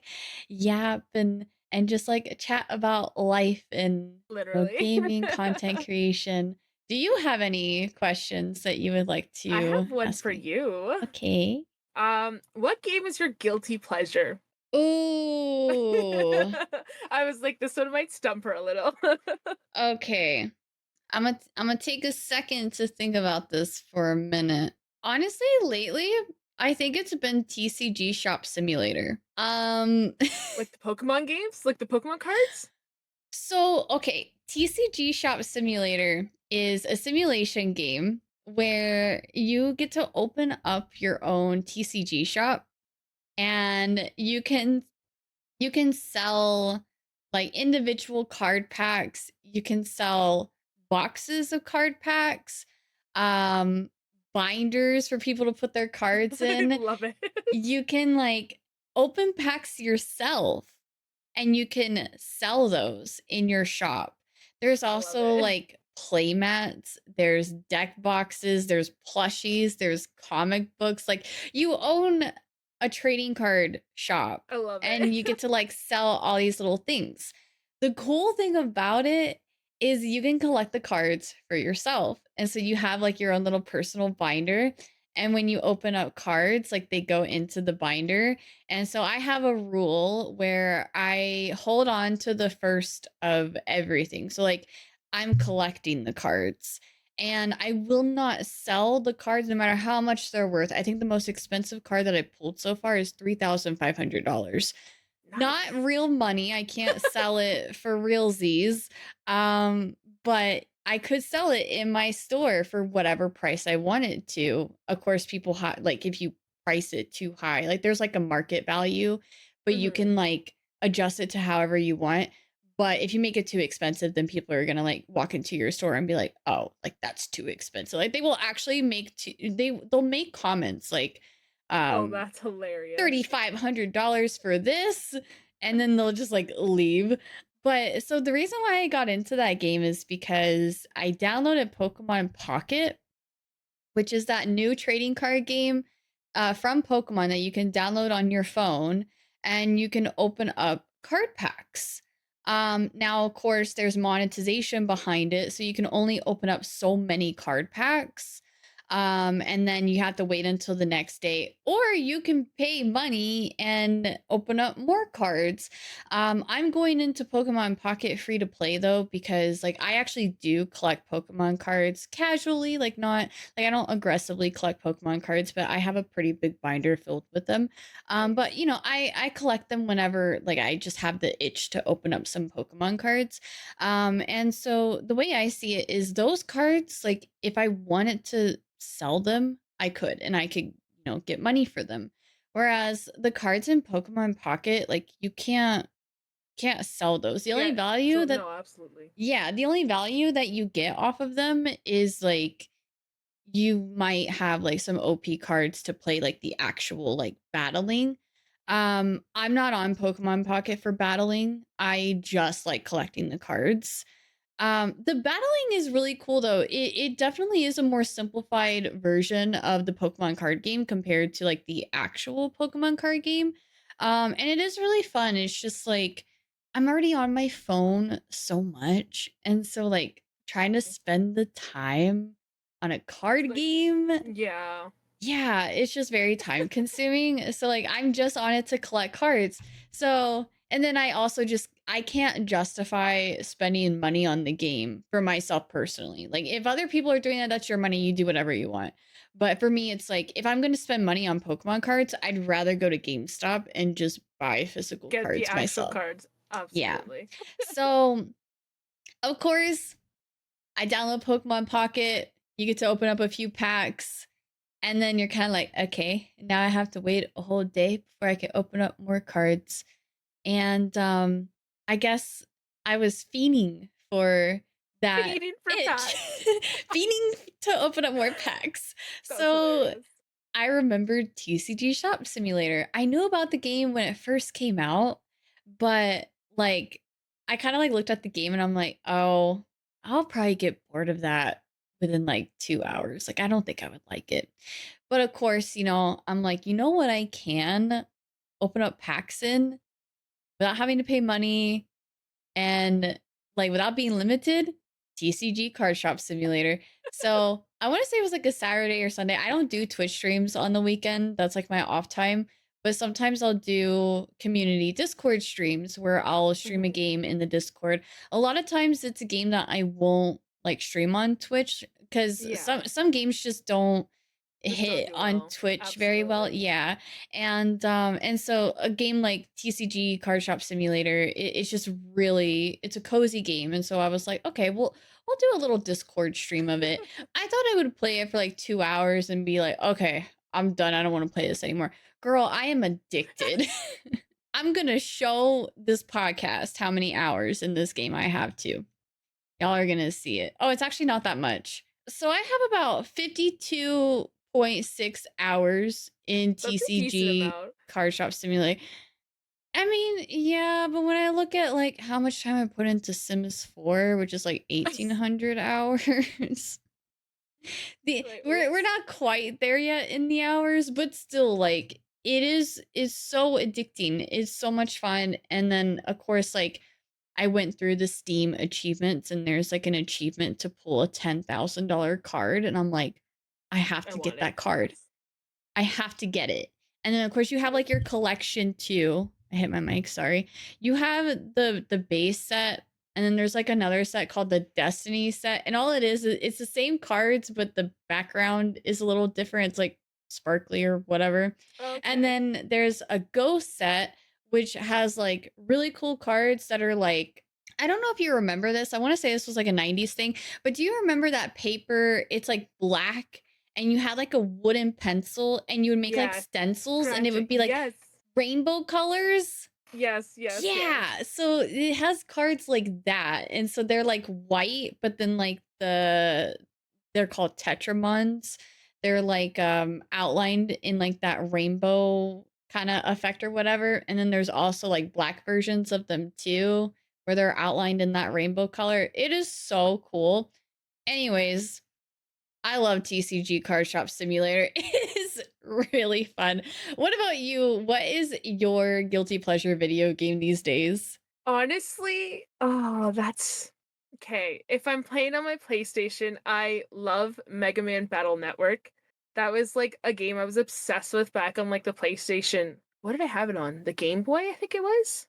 [SPEAKER 1] yap and just like chat about life and
[SPEAKER 2] literally.
[SPEAKER 1] gaming, content creation. Do you have any questions that you would like
[SPEAKER 2] I
[SPEAKER 1] to
[SPEAKER 2] have one
[SPEAKER 1] ask
[SPEAKER 2] for
[SPEAKER 1] me?
[SPEAKER 2] you.
[SPEAKER 1] Okay.
[SPEAKER 2] What game is your guilty pleasure?
[SPEAKER 1] Ooh.
[SPEAKER 2] I was like, this one might stump her a little.
[SPEAKER 1] Okay. I'm gonna take a second to think about this for a minute. Honestly, lately, I think it's been TCG Shop Simulator.
[SPEAKER 2] Like the Pokemon games? Like the Pokemon cards?
[SPEAKER 1] So okay, TCG Shop Simulator is a simulation game where you get to open up your own TCG shop, and you can sell like individual card packs. You can sell boxes of card packs, um, binders for people to put their cards
[SPEAKER 2] I
[SPEAKER 1] in.
[SPEAKER 2] love it.
[SPEAKER 1] You can like open packs yourself, and you can sell those in your shop. There's
[SPEAKER 2] I love
[SPEAKER 1] also
[SPEAKER 2] it.
[SPEAKER 1] like play mats, there's deck boxes, there's plushies, there's comic books. Like you own a trading card shop,
[SPEAKER 2] I love it.
[SPEAKER 1] and you get to like sell all these little things. The cool thing about it is you can collect the cards for yourself. And so you have like your own little personal binder, And when you open up cards, like they go into the binder. And so I have a rule where I hold on to the first of everything. So like I'm collecting the cards and I will not sell the cards no matter how much they're worth. I think the most expensive card that I pulled so far is $3,500. Not
[SPEAKER 2] Nice.
[SPEAKER 1] real money. I can't sell it for realsies. But I could sell it in my store for whatever price I wanted to. Of course, people like if you price it too high, like there's like a market value, but you
[SPEAKER 2] Hmm.
[SPEAKER 1] can like adjust it to however you want. But if you make it too expensive, then people are gonna like walk into your store and be like, "Oh, like that's too expensive." Like they will actually they'll make comments like,
[SPEAKER 2] Oh,
[SPEAKER 1] um,
[SPEAKER 2] that's hilarious.
[SPEAKER 1] $3,500 for this, and then they'll just like leave. But so the reason why I got into that game is because I downloaded Pokemon Pocket, which is that new trading card game from Pokemon that you can download on your phone and you can open up card packs. Now, of course, there's monetization behind it, so you can only open up so many card packs. And then you have to wait until the next day, or you can pay money and open up more cards. I'm going into Pokemon Pocket free to play though, because like I actually do collect Pokemon cards casually, like not like I don't aggressively collect Pokemon cards, but I have a pretty big binder filled with them. But
[SPEAKER 2] Nice.
[SPEAKER 1] you know, I collect them whenever like I just have the itch to open up some Pokemon cards. And so the way I see it is those cards, like if I wanted to sell them, I could and I could, get money for them. Whereas the cards in Pokemon Pocket, like you can't sell those. The only
[SPEAKER 2] Yeah.
[SPEAKER 1] value
[SPEAKER 2] So
[SPEAKER 1] that
[SPEAKER 2] no, absolutely.
[SPEAKER 1] yeah, the only value that you get off of them is like you might have like some OP cards to play like the actual like battling. I'm not on Pokemon Pocket for battling. I just like collecting the cards. The battling is really cool though. It definitely is a more simplified version of the Pokemon card game compared to like the actual Pokemon card game. And it is really fun. It's just like I'm already on my phone so much, and so like trying to spend the time on a
[SPEAKER 2] It's
[SPEAKER 1] card
[SPEAKER 2] like,
[SPEAKER 1] game,
[SPEAKER 2] yeah.
[SPEAKER 1] yeah, it's just very time consuming. So like I'm just on it to collect cards. So and then I also just I can't justify spending money on the game for myself personally. Like if other people are doing that, that's your money, you do whatever you want. But for me, it's like if I'm going to spend money on Pokemon cards, I'd rather go to GameStop and just buy physical
[SPEAKER 2] Get the
[SPEAKER 1] cards
[SPEAKER 2] actual
[SPEAKER 1] myself.
[SPEAKER 2] cards.
[SPEAKER 1] Yeah.
[SPEAKER 2] Absolutely.
[SPEAKER 1] So, of course, I download Pokemon Pocket. You get to open up a few packs. And then you're kind of like, okay, now I have to wait a whole day before I can open up more cards. And I guess I was fiending for that
[SPEAKER 2] Feeding for
[SPEAKER 1] itch,
[SPEAKER 2] packs.
[SPEAKER 1] fiending to open up more packs.
[SPEAKER 2] That's
[SPEAKER 1] So
[SPEAKER 2] hilarious.
[SPEAKER 1] I remembered TCG Shop Simulator. I knew about the game when it first came out, but like I kind of like looked at the game and I'm like, oh, I'll probably get bored of that within like 2 hours. Like I don't think I would like it. But of course, I'm like, you know what I can open up packs in without having to pay money and like without being limited, TCG Card Shop Simulator. So I want to say it was like a Saturday or Sunday. I don't do Twitch streams on the weekend. That's like my off time. But sometimes I'll do community Discord streams where I'll stream a
[SPEAKER 2] Mhm.
[SPEAKER 1] game in the Discord. A lot of times it's a game that I won't like stream on Twitch because
[SPEAKER 2] Yeah.
[SPEAKER 1] some games just don't
[SPEAKER 2] Just don't
[SPEAKER 1] hit
[SPEAKER 2] do
[SPEAKER 1] on
[SPEAKER 2] well.
[SPEAKER 1] Twitch very well.
[SPEAKER 2] Absolutely.
[SPEAKER 1] Yeah. And so a game like TCG Card Shop Simulator, it's just really it's a cozy game. And so I was like, okay, well, we'll do a little Discord stream of it. I thought I would play it for like 2 hours and be like, okay, I'm done. I don't want to play this anymore. Girl, I am addicted. I'm gonna show this podcast how many hours in this game I have to. Y'all are gonna see it. Oh, it's actually not that much. So I have about 52.6 hours in
[SPEAKER 2] That's a decent
[SPEAKER 1] TCG
[SPEAKER 2] amount.
[SPEAKER 1] Card Shop Simulator. I mean, yeah, but when I look at like how much time I put into Sims 4, which is like 1800 hours,
[SPEAKER 2] Like,
[SPEAKER 1] we're
[SPEAKER 2] oops.
[SPEAKER 1] not quite there yet in the hours, but still like it is so addicting. It's so much fun. And then of course like I went through the Steam achievements and there's like an achievement to pull a $10,000 card and I'm like, I have
[SPEAKER 2] I
[SPEAKER 1] to
[SPEAKER 2] want
[SPEAKER 1] get
[SPEAKER 2] it.
[SPEAKER 1] that card. I have to get it. And then of course you have like your collection too. I hit my mic, sorry. You have the base set, and then there's like another set called the Destiny set. And all it is it's the same cards, but the background is a little different. It's like sparkly or whatever. And
[SPEAKER 2] Okay.
[SPEAKER 1] then there's a Ghost set, which has like really cool cards that are like, I don't know if you remember this. I want to say this was like a 90s thing, but do you remember that paper? It's like black, and you had like a wooden pencil, and you would make like
[SPEAKER 2] Yeah.
[SPEAKER 1] stencils, and it
[SPEAKER 2] Tragic.
[SPEAKER 1] would be like
[SPEAKER 2] Yes.
[SPEAKER 1] rainbow colors.
[SPEAKER 2] Yes. Yes. Yes.
[SPEAKER 1] Yeah. So it has cards like that. And so they're like white, but then like they're called tetramons. They're like outlined in like that rainbow kind of effect or whatever. And then there's also like black versions of them too, where they're outlined in that rainbow color. It is so cool. Anyways, I love TCG Card Shop Simulator. It is really fun. What about you? What is your guilty pleasure video game these days?
[SPEAKER 2] Honestly, oh, that's okay. If I'm playing on my PlayStation, I love Mega Man Battle Network. That was like a game I was obsessed with back on like the PlayStation. What did I have it on? The Game Boy, I think it was.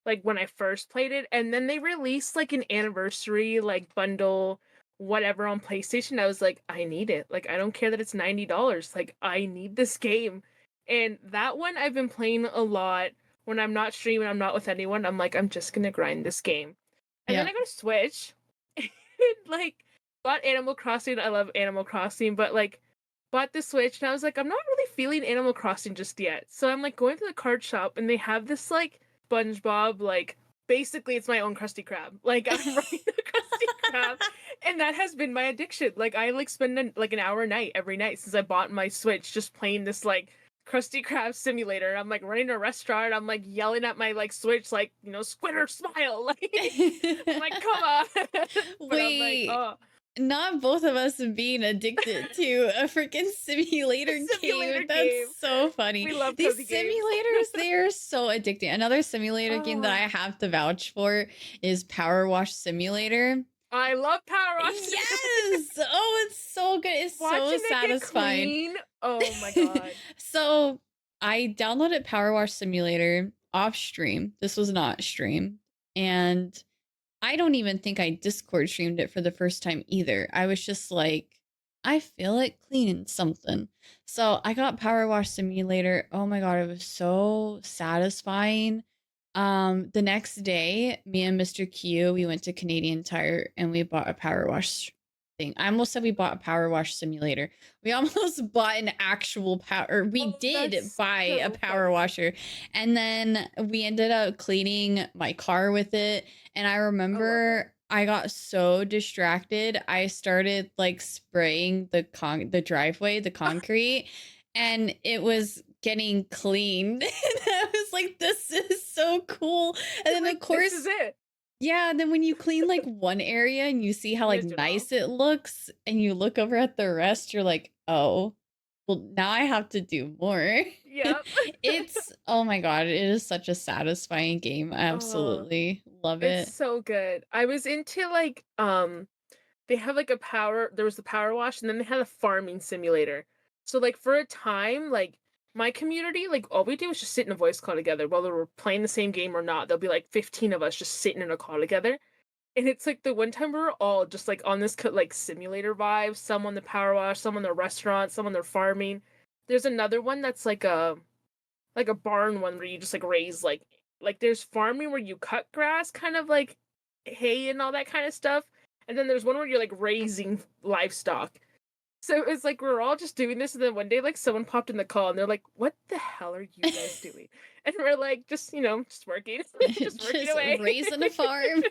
[SPEAKER 2] Like when I first played it, and then they released like an anniversary like bundle whatever on PlayStation. I was like, I need it. Like I don't care that it's $90. Like I need this game. And that one I've been playing a lot when I'm not streaming, I'm not with anyone. I'm like, I'm just gonna grind this game. And then
[SPEAKER 1] Yeah.
[SPEAKER 2] I go to Switch and like bought Animal Crossing. I love Animal Crossing, but like bought the Switch and I was like, I'm not really feeling Animal Crossing just yet. So I'm like going to the card shop and they have this like SpongeBob, like basically it's my own Krusty Krab. Like I'm running a Krusty Krab, and that has been my addiction. Like I like spend like an hour a night every night since I bought my Switch, just playing this like Krusty Krab simulator. I'm like running a restaurant. I'm like yelling at my like Switch, like Squidder smile. Like I'm like, come on. But I'm like,
[SPEAKER 1] Wait,
[SPEAKER 2] oh,
[SPEAKER 1] not both of us being addicted to a freaking
[SPEAKER 2] a
[SPEAKER 1] simulator
[SPEAKER 2] simulator
[SPEAKER 1] game. That's
[SPEAKER 2] game.
[SPEAKER 1] so funny.
[SPEAKER 2] We love
[SPEAKER 1] These
[SPEAKER 2] cozy games.
[SPEAKER 1] simulators, they are so addicting. Another simulator game that
[SPEAKER 2] Oh,
[SPEAKER 1] I have to vouch for is Power Wash Simulator.
[SPEAKER 2] I love Power Wash Simulator.
[SPEAKER 1] Yes. Oh, it's so good. It's so
[SPEAKER 2] Watching it get
[SPEAKER 1] satisfying.
[SPEAKER 2] clean. Oh my god.
[SPEAKER 1] So I downloaded Power Wash Simulator off stream. This was not stream. And I don't even think I Discord streamed it for the first time either. I was just like, I feel like cleaning something. So I got Power Wash Simulator. Oh my god, it was so satisfying. The next day, me and Mr. Q, we went to Canadian Tire and we bought a power wash thing. I almost said we bought a power wash simulator. We almost bought an actual power. We
[SPEAKER 2] Oh,
[SPEAKER 1] did
[SPEAKER 2] that's
[SPEAKER 1] buy a
[SPEAKER 2] so
[SPEAKER 1] power
[SPEAKER 2] funny.
[SPEAKER 1] washer, and then we ended up cleaning my car with it. And I
[SPEAKER 2] I love it.
[SPEAKER 1] remember I got so distracted. I started like spraying the driveway, the concrete, and it was getting cleaned. And I was like, this is so cool. And then of
[SPEAKER 2] Like this is
[SPEAKER 1] course,
[SPEAKER 2] it.
[SPEAKER 1] yeah, and then when you clean like one area and you see how like
[SPEAKER 2] Digital.
[SPEAKER 1] nice it looks and you look over at the rest, you're like, oh, well, now I have to do more.
[SPEAKER 2] Yep.
[SPEAKER 1] It's, oh my God, it is such a satisfying game. I
[SPEAKER 2] Oh,
[SPEAKER 1] absolutely love
[SPEAKER 2] it's
[SPEAKER 1] it.
[SPEAKER 2] so good. I was into like they have like there was the power wash and then they had a farming simulator. So like for a time, like my community, like all we do is just sit in a voice call together, whether we're playing the same game or not. There'll be like 15 of us just sitting in a call together. And it's like the one time we were all just like on this like simulator vibe, some on the power wash, some on the restaurant, some on their farming. There's another one that's like a barn one where you just like raise like there's farming where you cut grass, kind of like hay and all that kind of stuff. And then there's one where you're like raising livestock. So it's like we're all just doing this, and then one day like someone popped in the call and they're like, "What the hell are you guys doing?" And we're like, "Just just working, just working
[SPEAKER 1] Just
[SPEAKER 2] away."
[SPEAKER 1] raising a farm.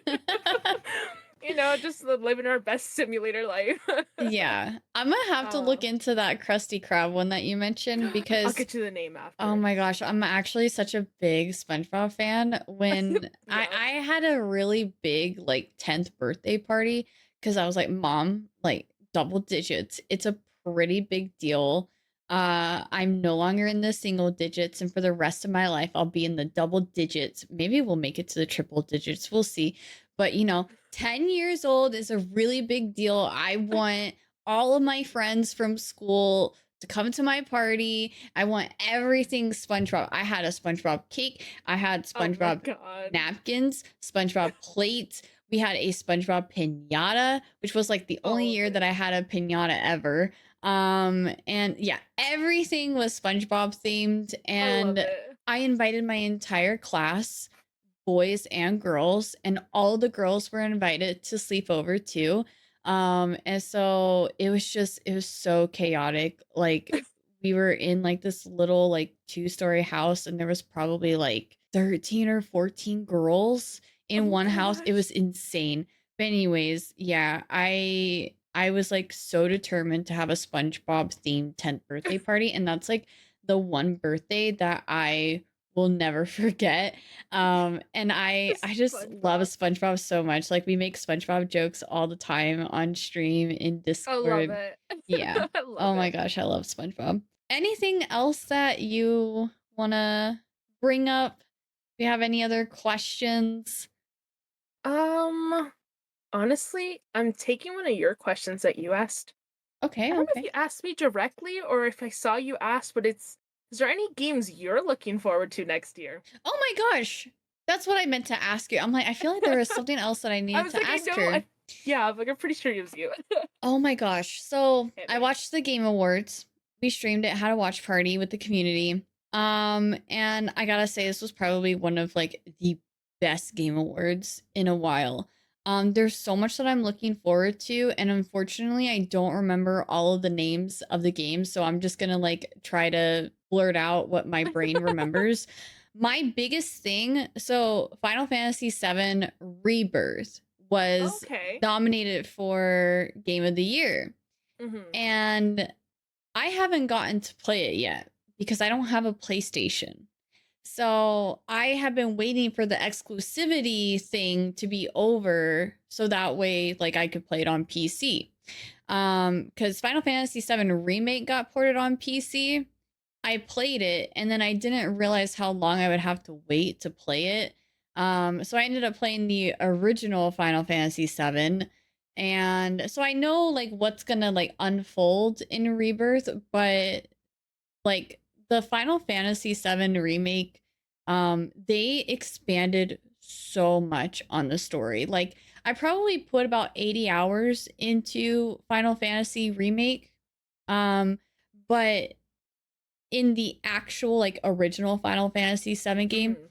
[SPEAKER 2] Just living our best simulator life.
[SPEAKER 1] Yeah, I'm gonna have to
[SPEAKER 2] uh,
[SPEAKER 1] look into that Krusty Krab one that you mentioned
[SPEAKER 2] I'll
[SPEAKER 1] because,
[SPEAKER 2] get you the name
[SPEAKER 1] oh
[SPEAKER 2] after.
[SPEAKER 1] my gosh, I'm actually such a big SpongeBob fan. When I
[SPEAKER 2] Yeah.
[SPEAKER 1] I had a really big like 10th birthday party because I was like, Mom, like double digits. It's a pretty big deal. I'm no longer in the single digits, and for the rest of my life, I'll be in the double digits. Maybe we'll make it to the triple digits. We'll see. But 10 years old is a really big deal. I want all of my friends from school to come to my party. I want everything SpongeBob. I had a SpongeBob cake. I had
[SPEAKER 2] Oh my
[SPEAKER 1] SpongeBob
[SPEAKER 2] god.
[SPEAKER 1] napkins, SpongeBob plates. We had a SpongeBob pinata, which was like the only year that I had a pinata ever. And yeah, everything was SpongeBob themed,
[SPEAKER 2] I love
[SPEAKER 1] and
[SPEAKER 2] it.
[SPEAKER 1] I invited my entire class, boys and girls, and all the girls were invited to sleep over too. And so it was so chaotic. Like we were in like this little like two-story house, and there was probably like 13 or 14 girls in
[SPEAKER 2] Oh
[SPEAKER 1] one house. It was
[SPEAKER 2] gosh.
[SPEAKER 1] insane. But anyways, yeah, I was like so determined to have a SpongeBob themed 10th birthday party, and that's like the one birthday that I will never forget. And I just love
[SPEAKER 2] SpongeBob.
[SPEAKER 1] SpongeBob so much. Like we make SpongeBob jokes all the time on stream in
[SPEAKER 2] I love
[SPEAKER 1] Discord.
[SPEAKER 2] it.
[SPEAKER 1] Yeah.
[SPEAKER 2] I love
[SPEAKER 1] Oh my
[SPEAKER 2] it.
[SPEAKER 1] gosh, I love SpongeBob. Anything else that you wanna bring up? Do you have any other questions?
[SPEAKER 2] Um, Honestly, I'm taking one of your questions that you asked. I
[SPEAKER 1] Okay,
[SPEAKER 2] don't know if
[SPEAKER 1] okay.
[SPEAKER 2] you asked me directly or if I saw you ask, but is there any games you're looking forward to next year?
[SPEAKER 1] Oh my gosh. That's what I meant to ask you. I'm like, I feel like there was something else that I
[SPEAKER 2] I
[SPEAKER 1] needed
[SPEAKER 2] was
[SPEAKER 1] to
[SPEAKER 2] like, I
[SPEAKER 1] ask
[SPEAKER 2] know,
[SPEAKER 1] her.
[SPEAKER 2] yeah, I'm like, I'm pretty sure it was you.
[SPEAKER 1] Oh my gosh. So
[SPEAKER 2] Hit
[SPEAKER 1] I
[SPEAKER 2] me.
[SPEAKER 1] watched the Game Awards. We streamed it, had a watch party with the community. And I gotta say, this was probably one of like the best Game Awards in a while. There's so much that I'm looking forward to, and unfortunately, I don't remember all of the names of the games, so I'm just gonna like try to blurt out what my brain remembers. My biggest thing, so Final Fantasy VII Rebirth was
[SPEAKER 2] Okay.
[SPEAKER 1] nominated for Game of the Year.
[SPEAKER 2] Mm-hmm.
[SPEAKER 1] And I haven't gotten to play it yet because I don't have a PlayStation. So I have been waiting for the exclusivity thing to be over so that way like I could play it on PC. Cuz Final Fantasy VII Remake got ported on PC. I played it and then I didn't realize how long I would have to wait to play it. So I ended up playing the original Final Fantasy VII, and so I know like what's gonna like unfold in Rebirth, but like the Final Fantasy VII remake, they expanded so much on the story. Like I probably put about 80 hours into Final Fantasy remake, but in the actual like original Final Fantasy VII game,
[SPEAKER 2] Mm-hmm.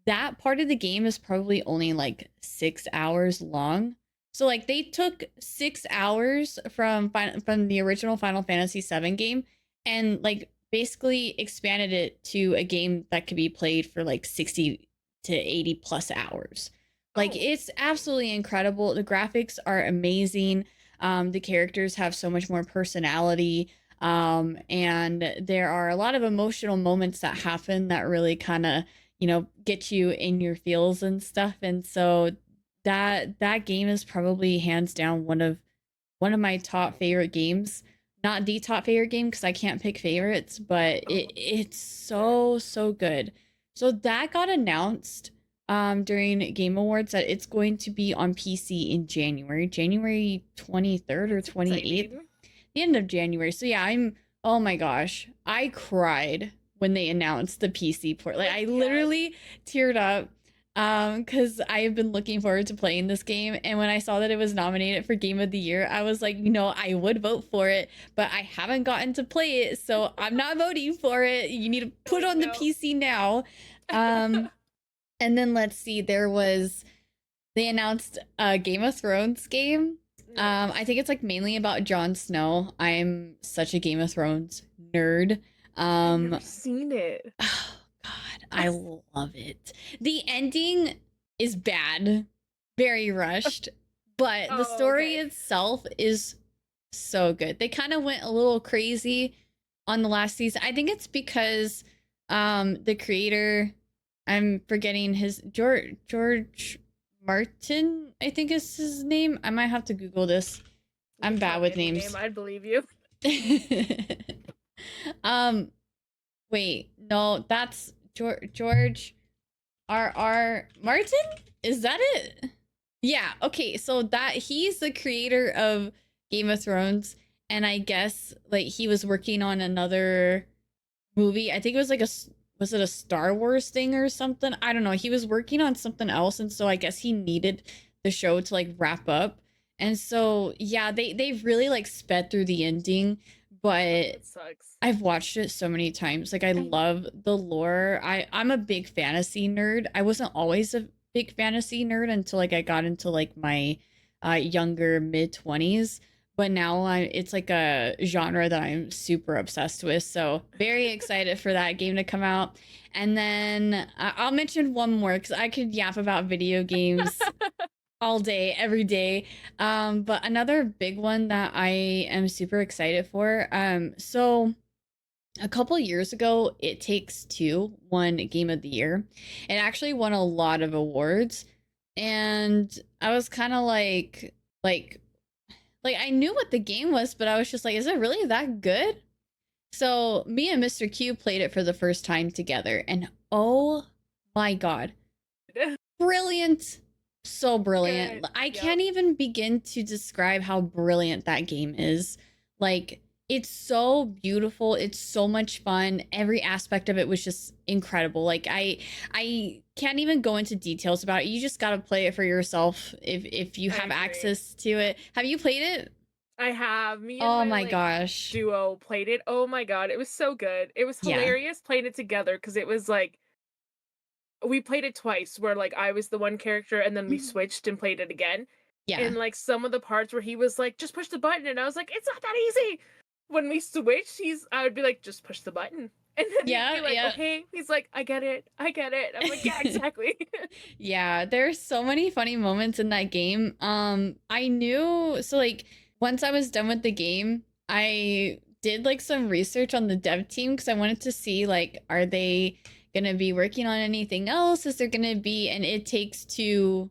[SPEAKER 1] that part of the game is probably only like 6 hours long. So like they took 6 hours from the original Final Fantasy VII game and like basically expanded it to a game that could be played for like 60 to 80 plus hours. Like
[SPEAKER 2] Oh.
[SPEAKER 1] it's absolutely incredible. The graphics are amazing. The characters have so much more personality. And there are a lot of emotional moments that happen that really kind of get you in your feels and stuff. And so that game is probably hands down one of my top favorite games. Not the top favorite game because I can't pick favorites, but
[SPEAKER 2] Oh.
[SPEAKER 1] it's
[SPEAKER 2] Fair.
[SPEAKER 1] so good. So that got announced during Game Awards that it's going to be on PC in January 23rd or
[SPEAKER 2] That's
[SPEAKER 1] 28th,
[SPEAKER 2] exciting.
[SPEAKER 1] the end of January. So yeah, oh my gosh, I cried when they announced the PC port. Like I
[SPEAKER 2] Yes.
[SPEAKER 1] literally teared up cuz I have been looking forward to playing this game, and when I saw that it was nominated for Game of the Year, I was like, I would vote for it, but I haven't gotten to play it, so I'm not voting for it. You need to put
[SPEAKER 2] Like,
[SPEAKER 1] on the
[SPEAKER 2] no.
[SPEAKER 1] PC now. Um and then let's see, they announced a Game of Thrones game. I
[SPEAKER 2] Nice.
[SPEAKER 1] think it's like mainly about Jon Snow. I'm such a Game of Thrones nerd.
[SPEAKER 2] I've never
[SPEAKER 1] Um,
[SPEAKER 2] seen it.
[SPEAKER 1] oh God, I love it. The ending is bad, very rushed, but the
[SPEAKER 2] Oh,
[SPEAKER 1] story
[SPEAKER 2] okay.
[SPEAKER 1] itself is so good. They kind of went a little crazy on the last season. I think it's because the creator, I'm forgetting his George Martin, I think is his name. I might have to Google this.
[SPEAKER 2] You
[SPEAKER 1] I'm
[SPEAKER 2] could tell
[SPEAKER 1] bad
[SPEAKER 2] me
[SPEAKER 1] with
[SPEAKER 2] any name,
[SPEAKER 1] names.
[SPEAKER 2] I'd believe you.
[SPEAKER 1] um, wait, no, that's George R. Martin? Is that it? Yeah, okay. So that he's the creator of Game of Thrones, and I guess like he was working on another movie. I think it was like was it a Star Wars thing or something? I don't know. He was working on something else, and so I guess he needed the show to like wrap up. And so yeah, they've really like sped through the ending,
[SPEAKER 2] Oh,
[SPEAKER 1] but
[SPEAKER 2] that sucks.
[SPEAKER 1] I've watched it so many times. Like I love the lore. I'm a big fantasy nerd. I wasn't always a big fantasy nerd until like I got into like my younger mid 20s, but now it's like a genre that I'm super obsessed with. So very excited for that game to come out. And then I'll mention one more cuz I could yap about video games all day, every day. But another big one that I am super excited for. So a couple years ago, It Takes Two won Game of the Year. It actually won a lot of awards, and I was kind of like, like I knew what the game was, but I was just like, is it really that good? So me and Mr. Q played it for the first time together, and oh my god, brilliant, so brilliant.
[SPEAKER 2] Good.
[SPEAKER 1] I
[SPEAKER 2] Yep.
[SPEAKER 1] can't even begin to describe how brilliant that game is. Like, it's so beautiful, it's so much fun. Every aspect of it was just incredible. Like I can't even go into details about it. You just got to play it for yourself if you
[SPEAKER 2] I
[SPEAKER 1] have
[SPEAKER 2] agree.
[SPEAKER 1] access to it. Have you played it?
[SPEAKER 2] I have. Me and
[SPEAKER 1] Oh
[SPEAKER 2] my
[SPEAKER 1] my
[SPEAKER 2] like
[SPEAKER 1] gosh.
[SPEAKER 2] duo played it. Oh my god, it was so good. It was
[SPEAKER 1] Yeah.
[SPEAKER 2] hilarious playing it together because it was like we played it twice where like I was the one character and then we
[SPEAKER 1] Mhm.
[SPEAKER 2] switched and played it again.
[SPEAKER 1] Yeah.
[SPEAKER 2] And like some of the parts where he was like, just push the button, and I was like, it's not that easy. When we switched, I would be like, just push the button. And then he'd
[SPEAKER 1] Yeah,
[SPEAKER 2] be like,
[SPEAKER 1] yeah.
[SPEAKER 2] okay. He's like, I get it. I get it. I'm like, yeah, exactly.
[SPEAKER 1] Yeah, there's so many funny moments in that game. I knew so like once I was done with the game, I did like some research on the dev team because I wanted to see like are they gonna be working on anything else? Is there gonna be an It Takes Two?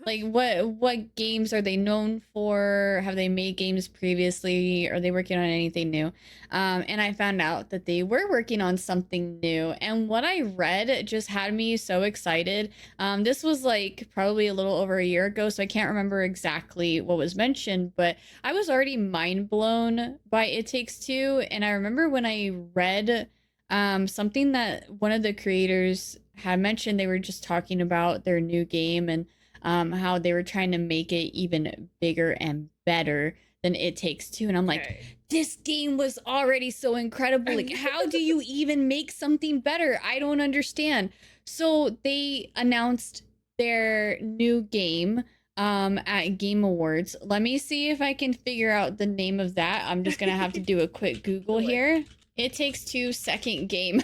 [SPEAKER 1] Like what games are they known for? Have they made games previously? Are they working on anything new? And I found out that they were working on something new. And what I read just had me so excited. This was like probably a little over a year ago, so I can't remember exactly what was mentioned, but I was already mind blown by It Takes Two. And I remember when I read something that one of the creators had mentioned, they were just talking about their new game and how they were trying to make it even bigger and better than It Takes Two. And I'm like,
[SPEAKER 2] Okay.
[SPEAKER 1] this game was already so incredible. Like, how do you even make something better? I don't understand. So they announced their new game at Game Awards. Let me see if I can figure out the name of that. I'm just gonna have to do a quick Google
[SPEAKER 2] So like
[SPEAKER 1] here. It Takes Two second game.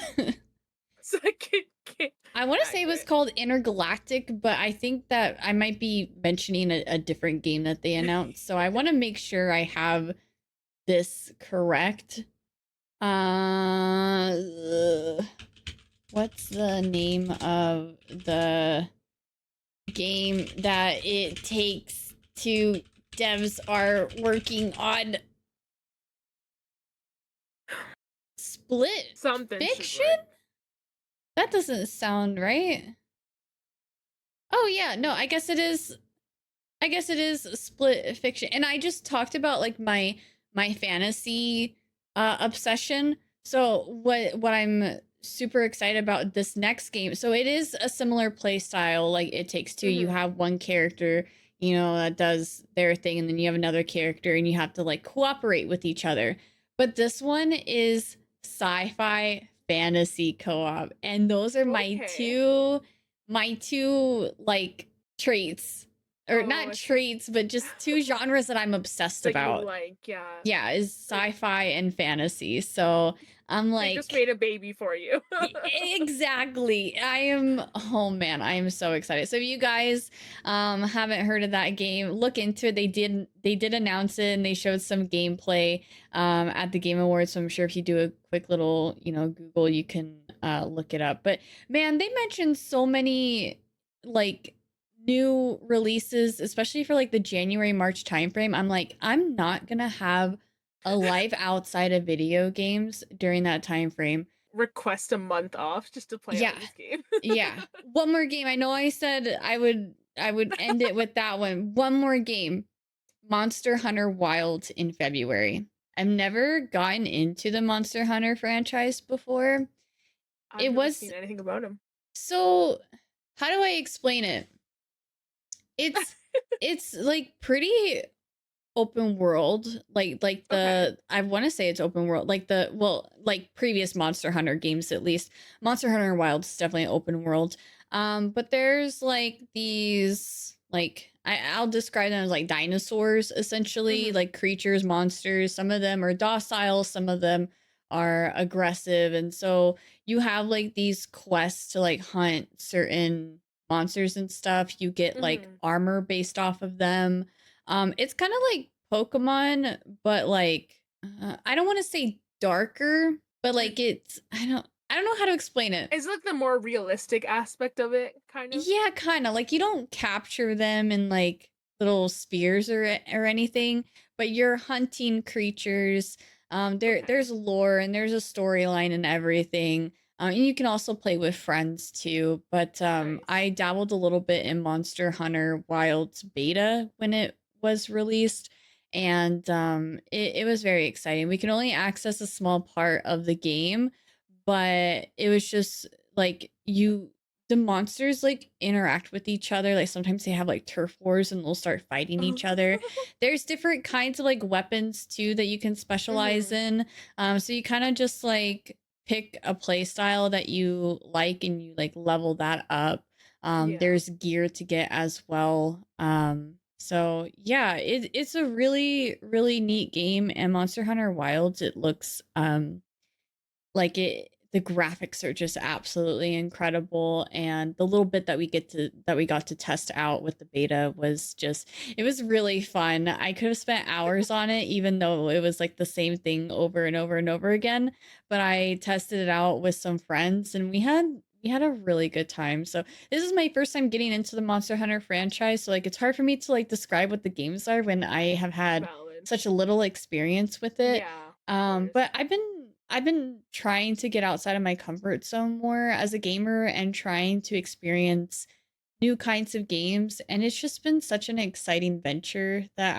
[SPEAKER 2] second game.
[SPEAKER 1] I want to say it was
[SPEAKER 2] Accurate.
[SPEAKER 1] called Intergalactic, but I think that I might be mentioning a different game that they announced. So I want to make sure I have this correct. Uh, what's the name of the game that It Takes Two devs are working on? Split
[SPEAKER 2] Something should
[SPEAKER 1] Fiction?
[SPEAKER 2] work.
[SPEAKER 1] That doesn't sound right. Oh yeah, no, I guess it is. I guess it is Split Fiction. And I just talked about like my fantasy obsession. So what I'm super excited about this next game. So it is a similar play style like It Takes Two. You
[SPEAKER 2] Hmm.
[SPEAKER 1] have one character, you know, that does their thing, and then you have another character and you have to like cooperate with each other. But this one is sci-fi fantasy co-op. And those are
[SPEAKER 2] Okay.
[SPEAKER 1] my two like traits, or
[SPEAKER 2] Oh,
[SPEAKER 1] not
[SPEAKER 2] I see.
[SPEAKER 1] traits, but just two genres that I'm obsessed
[SPEAKER 2] That you
[SPEAKER 1] about.
[SPEAKER 2] like, yeah.
[SPEAKER 1] Yeah, is
[SPEAKER 2] Like
[SPEAKER 1] sci-fi and fantasy. So I'm
[SPEAKER 2] they just
[SPEAKER 1] like,
[SPEAKER 2] made a baby for you.
[SPEAKER 1] exactly. I am, oh man, I am so excited. So if you guys haven't heard of that game, look into it. They did announce it and they showed some gameplay at the Game Awards. So I'm sure if you do a quick little, Google, you can look it up. But man, they mentioned so many like new releases, especially for like the January March timeframe. I'm like, I'm not gonna have a life outside of video games during that time frame.
[SPEAKER 2] Request a month off just to play
[SPEAKER 1] Yeah.
[SPEAKER 2] all this game.
[SPEAKER 1] Yeah. One more game. I know I said I would end it with that one. One more game. Monster Hunter Wilds in February. I've never gotten into the Monster Hunter franchise before.
[SPEAKER 2] I've
[SPEAKER 1] It
[SPEAKER 2] never
[SPEAKER 1] was
[SPEAKER 2] seen anything about him.
[SPEAKER 1] so how do I explain it? It's it's like pretty open world, like
[SPEAKER 2] Okay.
[SPEAKER 1] the I want to say it's open world, like the well, like previous Monster Hunter games at least. Monster Hunter Wilds is definitely open world. But there's like these like I'll describe them as like dinosaurs essentially,
[SPEAKER 2] Mm-hmm.
[SPEAKER 1] like creatures, monsters. Some of them are docile, some of them are aggressive, and so you have like these quests to like hunt certain monsters and stuff. You get like
[SPEAKER 2] Mm-hmm.
[SPEAKER 1] armor based off of them. It's kind of like Pokemon, but like I don't want to say darker, but like it's I don't know how to explain it.
[SPEAKER 2] Is it like the more realistic aspect of it, kind of?
[SPEAKER 1] Yeah, kind of like you don't capture them in like little spears or anything, but you're hunting creatures.
[SPEAKER 2] Okay.
[SPEAKER 1] There's lore and there's a storyline and everything. And you can also play with friends too. But
[SPEAKER 2] Nice.
[SPEAKER 1] I dabbled a little bit in Monster Hunter Wilds beta when it was released, and it was very exciting. We can only access a small part of the game, but it was just like the monsters like interact with each other. Like sometimes they have like turf wars and they'll start fighting each other. There's different kinds of like weapons too that you can specialize
[SPEAKER 2] Mm-hmm.
[SPEAKER 1] in. So you kind of just like pick a play style that you like and you like level that up.
[SPEAKER 2] Yeah.
[SPEAKER 1] There's gear to get as well. So yeah, it's a really, really neat game. And Monster Hunter Wilds, it looks like it the graphics are just absolutely incredible, and the little bit that we got to test out with the beta was just it was really fun. I could have spent hours on it even though it was like the same thing over and over and over again, but I tested it out with some friends and we had a really good time. So this is my first time getting into the Monster Hunter franchise, so like it's hard for me to like describe what the games are when I have had
[SPEAKER 2] Valid.
[SPEAKER 1] such a little experience with it.
[SPEAKER 2] Yeah, of course.
[SPEAKER 1] But I've been trying to get outside of my comfort zone more as a gamer and trying to experience new kinds of games, and it's just been such an exciting venture that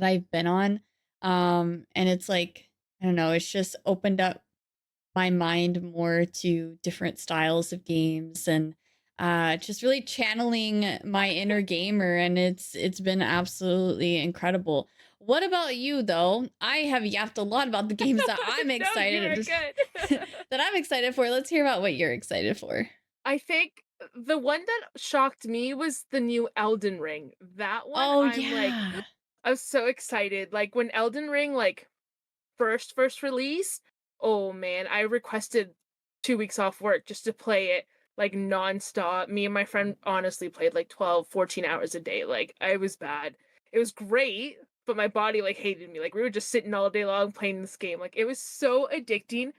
[SPEAKER 1] I've been on. And it's like I don't know, it's just opened up my mind more to different styles of games, and just really channeling my inner gamer, and it's been absolutely incredible. What about you though? I have yapped a lot about the games that I'm
[SPEAKER 2] No, you are
[SPEAKER 1] excited
[SPEAKER 2] good.
[SPEAKER 1] that I'm excited for. Let's hear about what you're excited for.
[SPEAKER 2] I think the one that shocked me was the new Elden Ring. That one,
[SPEAKER 1] Oh
[SPEAKER 2] I'm like,
[SPEAKER 1] yeah.
[SPEAKER 2] I was so excited. Like when Elden Ring like first release, oh man, I requested 2 weeks off work just to play it like nonstop. Me and my friend honestly played like 12, 14 hours a day. Like I was bad. It was great, but my body like hated me. Like we were just sitting all day long playing this game. Like it was so addicting.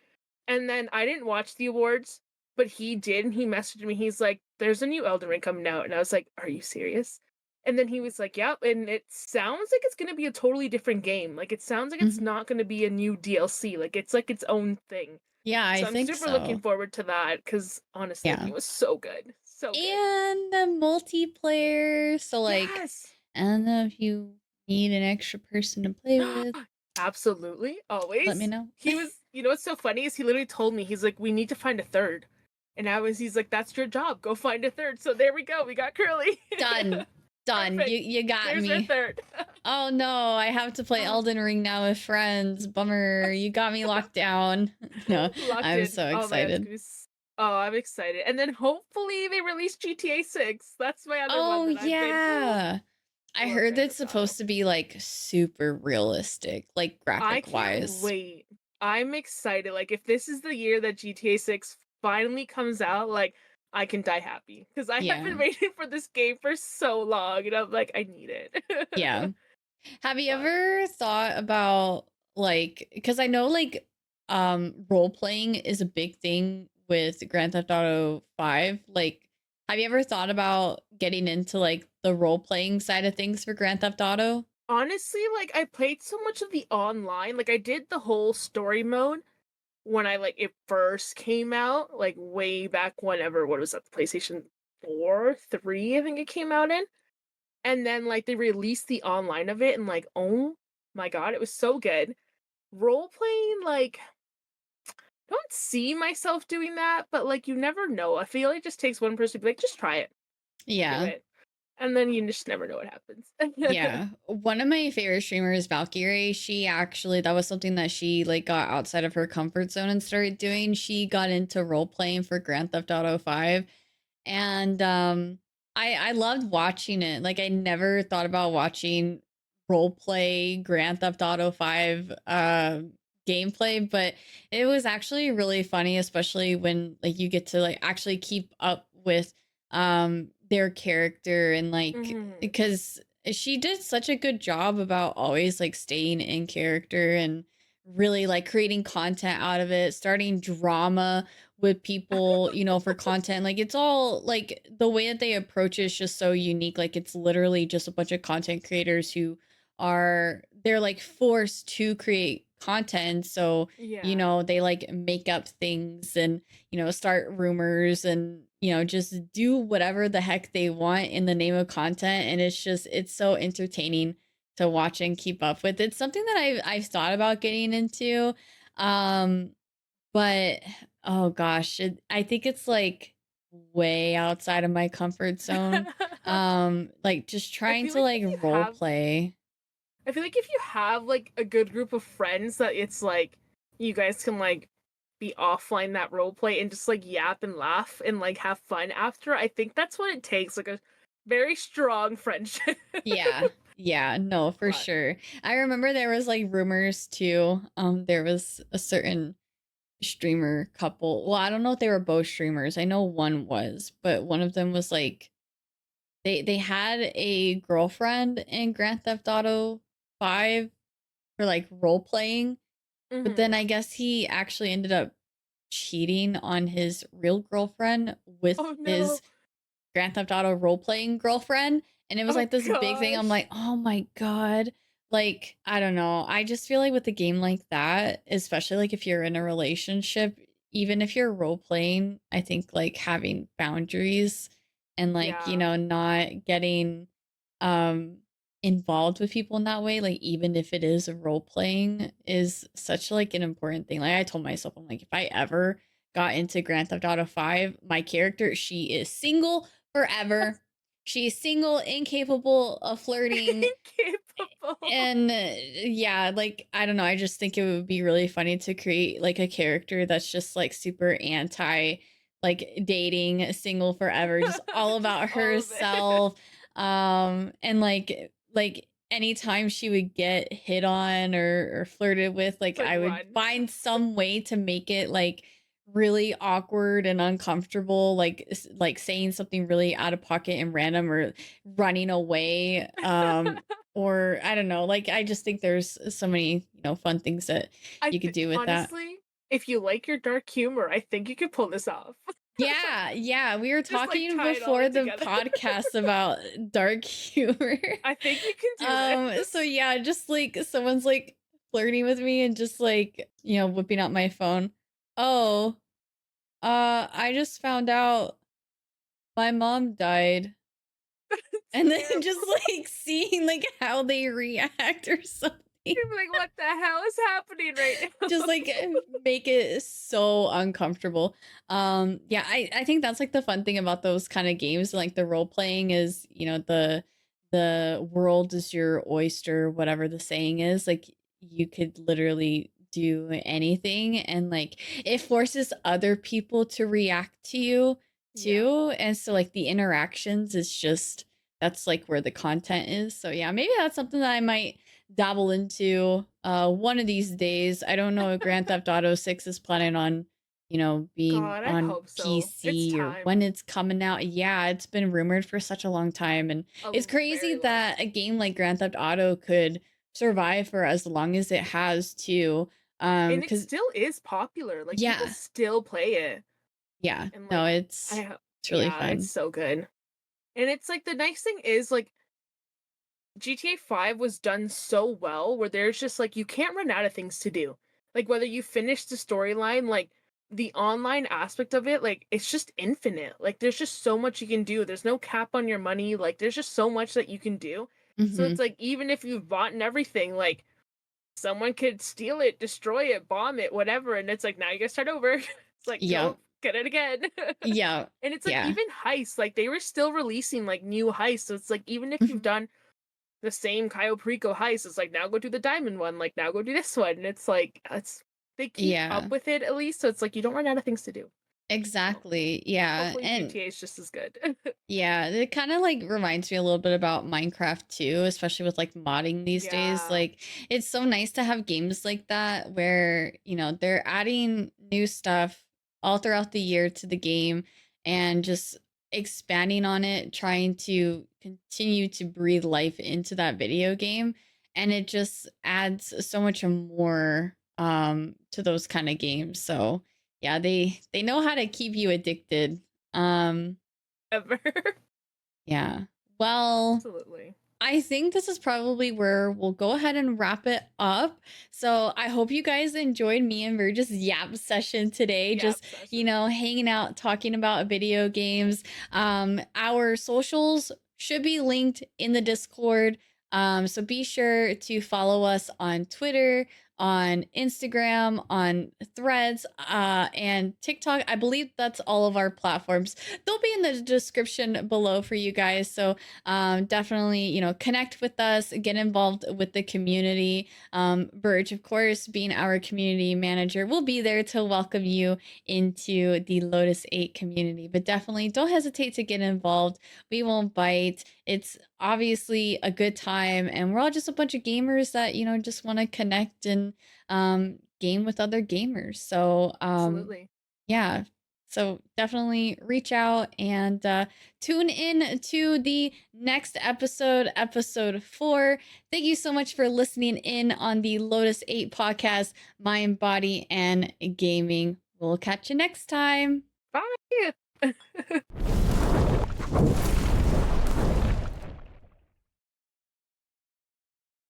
[SPEAKER 2] And then I didn't watch the awards, but he did, and he messaged me. He's like, "There's a new Elden Ring coming out," and I was like, "Are you serious?" And then he was like, "Yep," and it sounds like it's gonna be a totally different game. Like it sounds like it's
[SPEAKER 1] Mhm.
[SPEAKER 2] not gonna be a new DLC. Like it's like its own thing.
[SPEAKER 1] Yeah, I
[SPEAKER 2] So I'm
[SPEAKER 1] think
[SPEAKER 2] super looking
[SPEAKER 1] so.
[SPEAKER 2] forward to that because honestly, the
[SPEAKER 1] Yeah.
[SPEAKER 2] game was so good, so good.
[SPEAKER 1] And the multiplayer. So like
[SPEAKER 2] Yes.
[SPEAKER 1] I don't know if you need an extra person to play with.
[SPEAKER 2] Absolutely,
[SPEAKER 1] Let me
[SPEAKER 2] always.
[SPEAKER 1] know.
[SPEAKER 2] He was, you know what's so funny is he literally told me, he's like, we need to find a third. And he's like, that's your job. Go find a third. So there we go. We got Curly.
[SPEAKER 1] Done. Done. You
[SPEAKER 2] Perfect.
[SPEAKER 1] you got
[SPEAKER 2] There's our
[SPEAKER 1] me.
[SPEAKER 2] third.
[SPEAKER 1] Oh no, I have to play
[SPEAKER 2] Oh,
[SPEAKER 1] Elden Ring now with friends. Bummer. You got me locked down. No,
[SPEAKER 2] locked
[SPEAKER 1] I'm
[SPEAKER 2] in.
[SPEAKER 1] so
[SPEAKER 2] Oh my god, it's
[SPEAKER 1] excited.
[SPEAKER 2] gonna be oh, I'm excited. And then hopefully they release GTA 6. That's my other one
[SPEAKER 1] Oh
[SPEAKER 2] that I've been
[SPEAKER 1] yeah.
[SPEAKER 2] I
[SPEAKER 1] I
[SPEAKER 2] love
[SPEAKER 1] heard
[SPEAKER 2] Grand
[SPEAKER 1] that's
[SPEAKER 2] Theft Auto.
[SPEAKER 1] supposed to be like super realistic, like
[SPEAKER 2] I
[SPEAKER 1] graphic
[SPEAKER 2] can't
[SPEAKER 1] wise.
[SPEAKER 2] wait. I'm excited. Like if this is the year that GTA 6 finally comes out, like I can die happy because I have been
[SPEAKER 1] Yeah.
[SPEAKER 2] waiting for this game for so long and I'm like I need
[SPEAKER 1] Yeah.
[SPEAKER 2] it.
[SPEAKER 1] Have you
[SPEAKER 2] But
[SPEAKER 1] ever thought about like because I know like role playing is a big thing with Grand Theft Auto 5. Like have you ever thought about getting into like the role playing side of things for Grand Theft Auto?
[SPEAKER 2] honestly, like I played so much of the online, like I did the whole story mode when I like it first came out, like way back whenever, what was that, the PlayStation 4, 3, I think it came out in. and then, like, they released the online of it, and, like, oh my god, it was so good. Role playing, like, don't see myself doing that, but, like, you never know. I feel like it just takes one person to be like, "Just try it. Do
[SPEAKER 1] Yeah.
[SPEAKER 2] it." And then you just never know what happens.
[SPEAKER 1] Yeah. One of my favorite streamers, Valkyrie, she actually that was something that she like got outside of her comfort zone and started doing. She got into role playing for Grand Theft Auto 5 and I loved watching it. Like I never thought about watching role play Grand Theft Auto 5 gameplay, but it was actually really funny, especially when like you get to like actually keep up with their character and like
[SPEAKER 2] Mhm.
[SPEAKER 1] because she did such a good job about always like staying in character and really like creating content out of it, starting drama with people, for content. Like it's all like the way that they approach it is just so unique. Like it's literally just a bunch of content creators who they're like forced to create content. So,
[SPEAKER 2] Yeah.
[SPEAKER 1] they like make up things and, start rumors and, just do whatever the heck they want in the name of content. And it's so entertaining to watch and keep up with. It's something that I've thought about getting into. Um, but oh gosh, I think it's like way outside of my comfort zone. Like just
[SPEAKER 2] I
[SPEAKER 1] trying
[SPEAKER 2] feel
[SPEAKER 1] to
[SPEAKER 2] like
[SPEAKER 1] like
[SPEAKER 2] if you
[SPEAKER 1] role
[SPEAKER 2] have
[SPEAKER 1] play.
[SPEAKER 2] I feel like if you have, like, a good group of friends that it's like you guys can, like, be offline that role play and just, like, yap and laugh and, like, have fun after, I think that's what it takes, like, a very strong friendship.
[SPEAKER 1] Yeah. Yeah, no, for
[SPEAKER 2] But
[SPEAKER 1] sure. I remember there was like rumors too. There was a certain streamer couple. Well, I don't know if they were both streamers. I know one was, but one of them was like they had a girlfriend in Grand Theft Auto 5 for like role playing, but then
[SPEAKER 2] mhm.
[SPEAKER 1] I guess he actually ended up cheating on his real girlfriend with
[SPEAKER 2] Oh, no.
[SPEAKER 1] his Grand Theft Auto role playing girlfriend. And it was
[SPEAKER 2] Oh
[SPEAKER 1] like this big thing. I'm
[SPEAKER 2] gosh.
[SPEAKER 1] like, oh my God. Like, I don't know. I just feel like with a game like that, especially like if you're in a relationship, even if you're role playing, I think like having boundaries and like,
[SPEAKER 2] Yeah.
[SPEAKER 1] not getting um involved with people in that way, like even if it is role playing is such like an important thing. Like I told myself, I'm like, if I ever got into Grand Theft Auto 5, my character, she is single forever. She's single, incapable of flirting.
[SPEAKER 2] Incapable.
[SPEAKER 1] And yeah, like I don't know, I just think it would be really funny to create like a character that's just like super anti like dating, single forever, just all
[SPEAKER 2] Just
[SPEAKER 1] about
[SPEAKER 2] all of it.
[SPEAKER 1] herself. And like anytime she would get hit on or flirted with,
[SPEAKER 2] It's
[SPEAKER 1] like
[SPEAKER 2] like,
[SPEAKER 1] I would
[SPEAKER 2] run.
[SPEAKER 1] find some way to make it like really awkward and uncomfortable, like like saying something really out of pocket and random or running away. Or I don't know, like I just think there's so many, fun things that
[SPEAKER 2] I
[SPEAKER 1] you could
[SPEAKER 2] th
[SPEAKER 1] do with that.
[SPEAKER 2] honestly, if you like your dark humor, I think you could pull this off.
[SPEAKER 1] Yeah, yeah, we were
[SPEAKER 2] Just, like,
[SPEAKER 1] talking
[SPEAKER 2] tie it all
[SPEAKER 1] before
[SPEAKER 2] in
[SPEAKER 1] the
[SPEAKER 2] together.
[SPEAKER 1] podcast about dark humor.
[SPEAKER 2] I think you can do
[SPEAKER 1] So
[SPEAKER 2] this.
[SPEAKER 1] yeah, just like someone's like flirting with me and just like, whipping out my phone. Oh, I just found out my mom died.
[SPEAKER 2] It's
[SPEAKER 1] And then just
[SPEAKER 2] terrible.
[SPEAKER 1] like seeing like how they react or something.
[SPEAKER 2] You're like, "What the hell is happening right now?"
[SPEAKER 1] Just like make it so uncomfortable. Yeah, I think that's like the fun thing about those kind of games, like the role playing is, the world is your oyster, whatever the saying is. Like you could literally do anything and like it forces other people to react to you
[SPEAKER 2] Yeah.
[SPEAKER 1] too. And so like the interactions is just that's like where the content is. So yeah, maybe that's something that I might dabble into one of these days. I don't know if Grand Theft Auto 6 is planning on, being
[SPEAKER 2] God, I
[SPEAKER 1] on
[SPEAKER 2] hope so. It's
[SPEAKER 1] PC or when
[SPEAKER 2] time.
[SPEAKER 1] it's coming out. Yeah, it's been rumored for such a long time and
[SPEAKER 2] A
[SPEAKER 1] it's crazy
[SPEAKER 2] very long
[SPEAKER 1] that a
[SPEAKER 2] time.
[SPEAKER 1] game like Grand Theft Auto could survive for as long as it has too.
[SPEAKER 2] And it
[SPEAKER 1] Cuz
[SPEAKER 2] still is popular, like, people
[SPEAKER 1] yeah,
[SPEAKER 2] still play it,
[SPEAKER 1] yeah.
[SPEAKER 2] and,
[SPEAKER 1] No,
[SPEAKER 2] like,
[SPEAKER 1] it's
[SPEAKER 2] I ho
[SPEAKER 1] it's really
[SPEAKER 2] yeah, it's
[SPEAKER 1] fun.
[SPEAKER 2] so good. And it's like, the nice thing is, like, GTA 5 was done so well where there's just, like, you can't run out of things to do. Like, whether you finish the storyline, like, the online aspect of it, like, it's just infinite. Like, there's just so much you can do. There's no cap on your money. Like, there's just so much that you can do. So
[SPEAKER 1] Hmm.
[SPEAKER 2] it's like, even if you've bought and everything, like, someone could steal it, destroy it, bomb it, whatever. And it's like, now you gotta start over. It's like,
[SPEAKER 1] Yeah.
[SPEAKER 2] nope, get it again.
[SPEAKER 1] Yeah.
[SPEAKER 2] And it's like,
[SPEAKER 1] Yeah.
[SPEAKER 2] even heists, like, they were still releasing, like, new heists. So it's like, even if you've
[SPEAKER 1] Mhm.
[SPEAKER 2] done the same Cayo Perico heist, it's like, now go do the diamond one. Like, now go do this one. And it's like, they keep up
[SPEAKER 1] Yeah.
[SPEAKER 2] with it at least. So it's like, you don't run out of things to do. So
[SPEAKER 1] Exactly. Yeah.
[SPEAKER 2] hopefully
[SPEAKER 1] And
[SPEAKER 2] GTA is just as good.
[SPEAKER 1] yeah, it kind of like reminds me a little bit about Minecraft too, especially with like modding these days.
[SPEAKER 2] Yeah,
[SPEAKER 1] Like it's so nice to have games like that where, they're adding new stuff all throughout the year to the game and just expanding on it, trying to continue to breathe life into that video game. And it just adds so much more to those kind of games. So yeah, they know how to keep you addicted. Um
[SPEAKER 2] ever.
[SPEAKER 1] yeah. Well,
[SPEAKER 2] Absolutely.
[SPEAKER 1] I think this is probably where we'll go ahead and wrap it up. So I hope you guys enjoyed me and Virj's yap session today.
[SPEAKER 2] Yeah,
[SPEAKER 1] Just,
[SPEAKER 2] obsession.
[SPEAKER 1] hanging out, talking about video games. Our socials should be linked in the Discord. So be sure to follow us on Twitter, on Instagram, on Threads, and TikTok. I believe that's all of our platforms. They'll be in the description below for you guys. So definitely, connect with us, get involved with the community. Virj, of course, being our community manager, will be there to welcome you into the Lotus 8 community. But definitely don't hesitate to get involved. We won't bite. It's obviously a good time, and we're all just a bunch of gamers that, just want to connect and game with other gamers. So,
[SPEAKER 2] Absolutely.
[SPEAKER 1] yeah. So definitely reach out and tune in to the next episode, episode 4. Thank you so much for listening in on the Lotus 8 podcast, Mind, Body, and Gaming. We'll catch you next time.
[SPEAKER 2] Bye.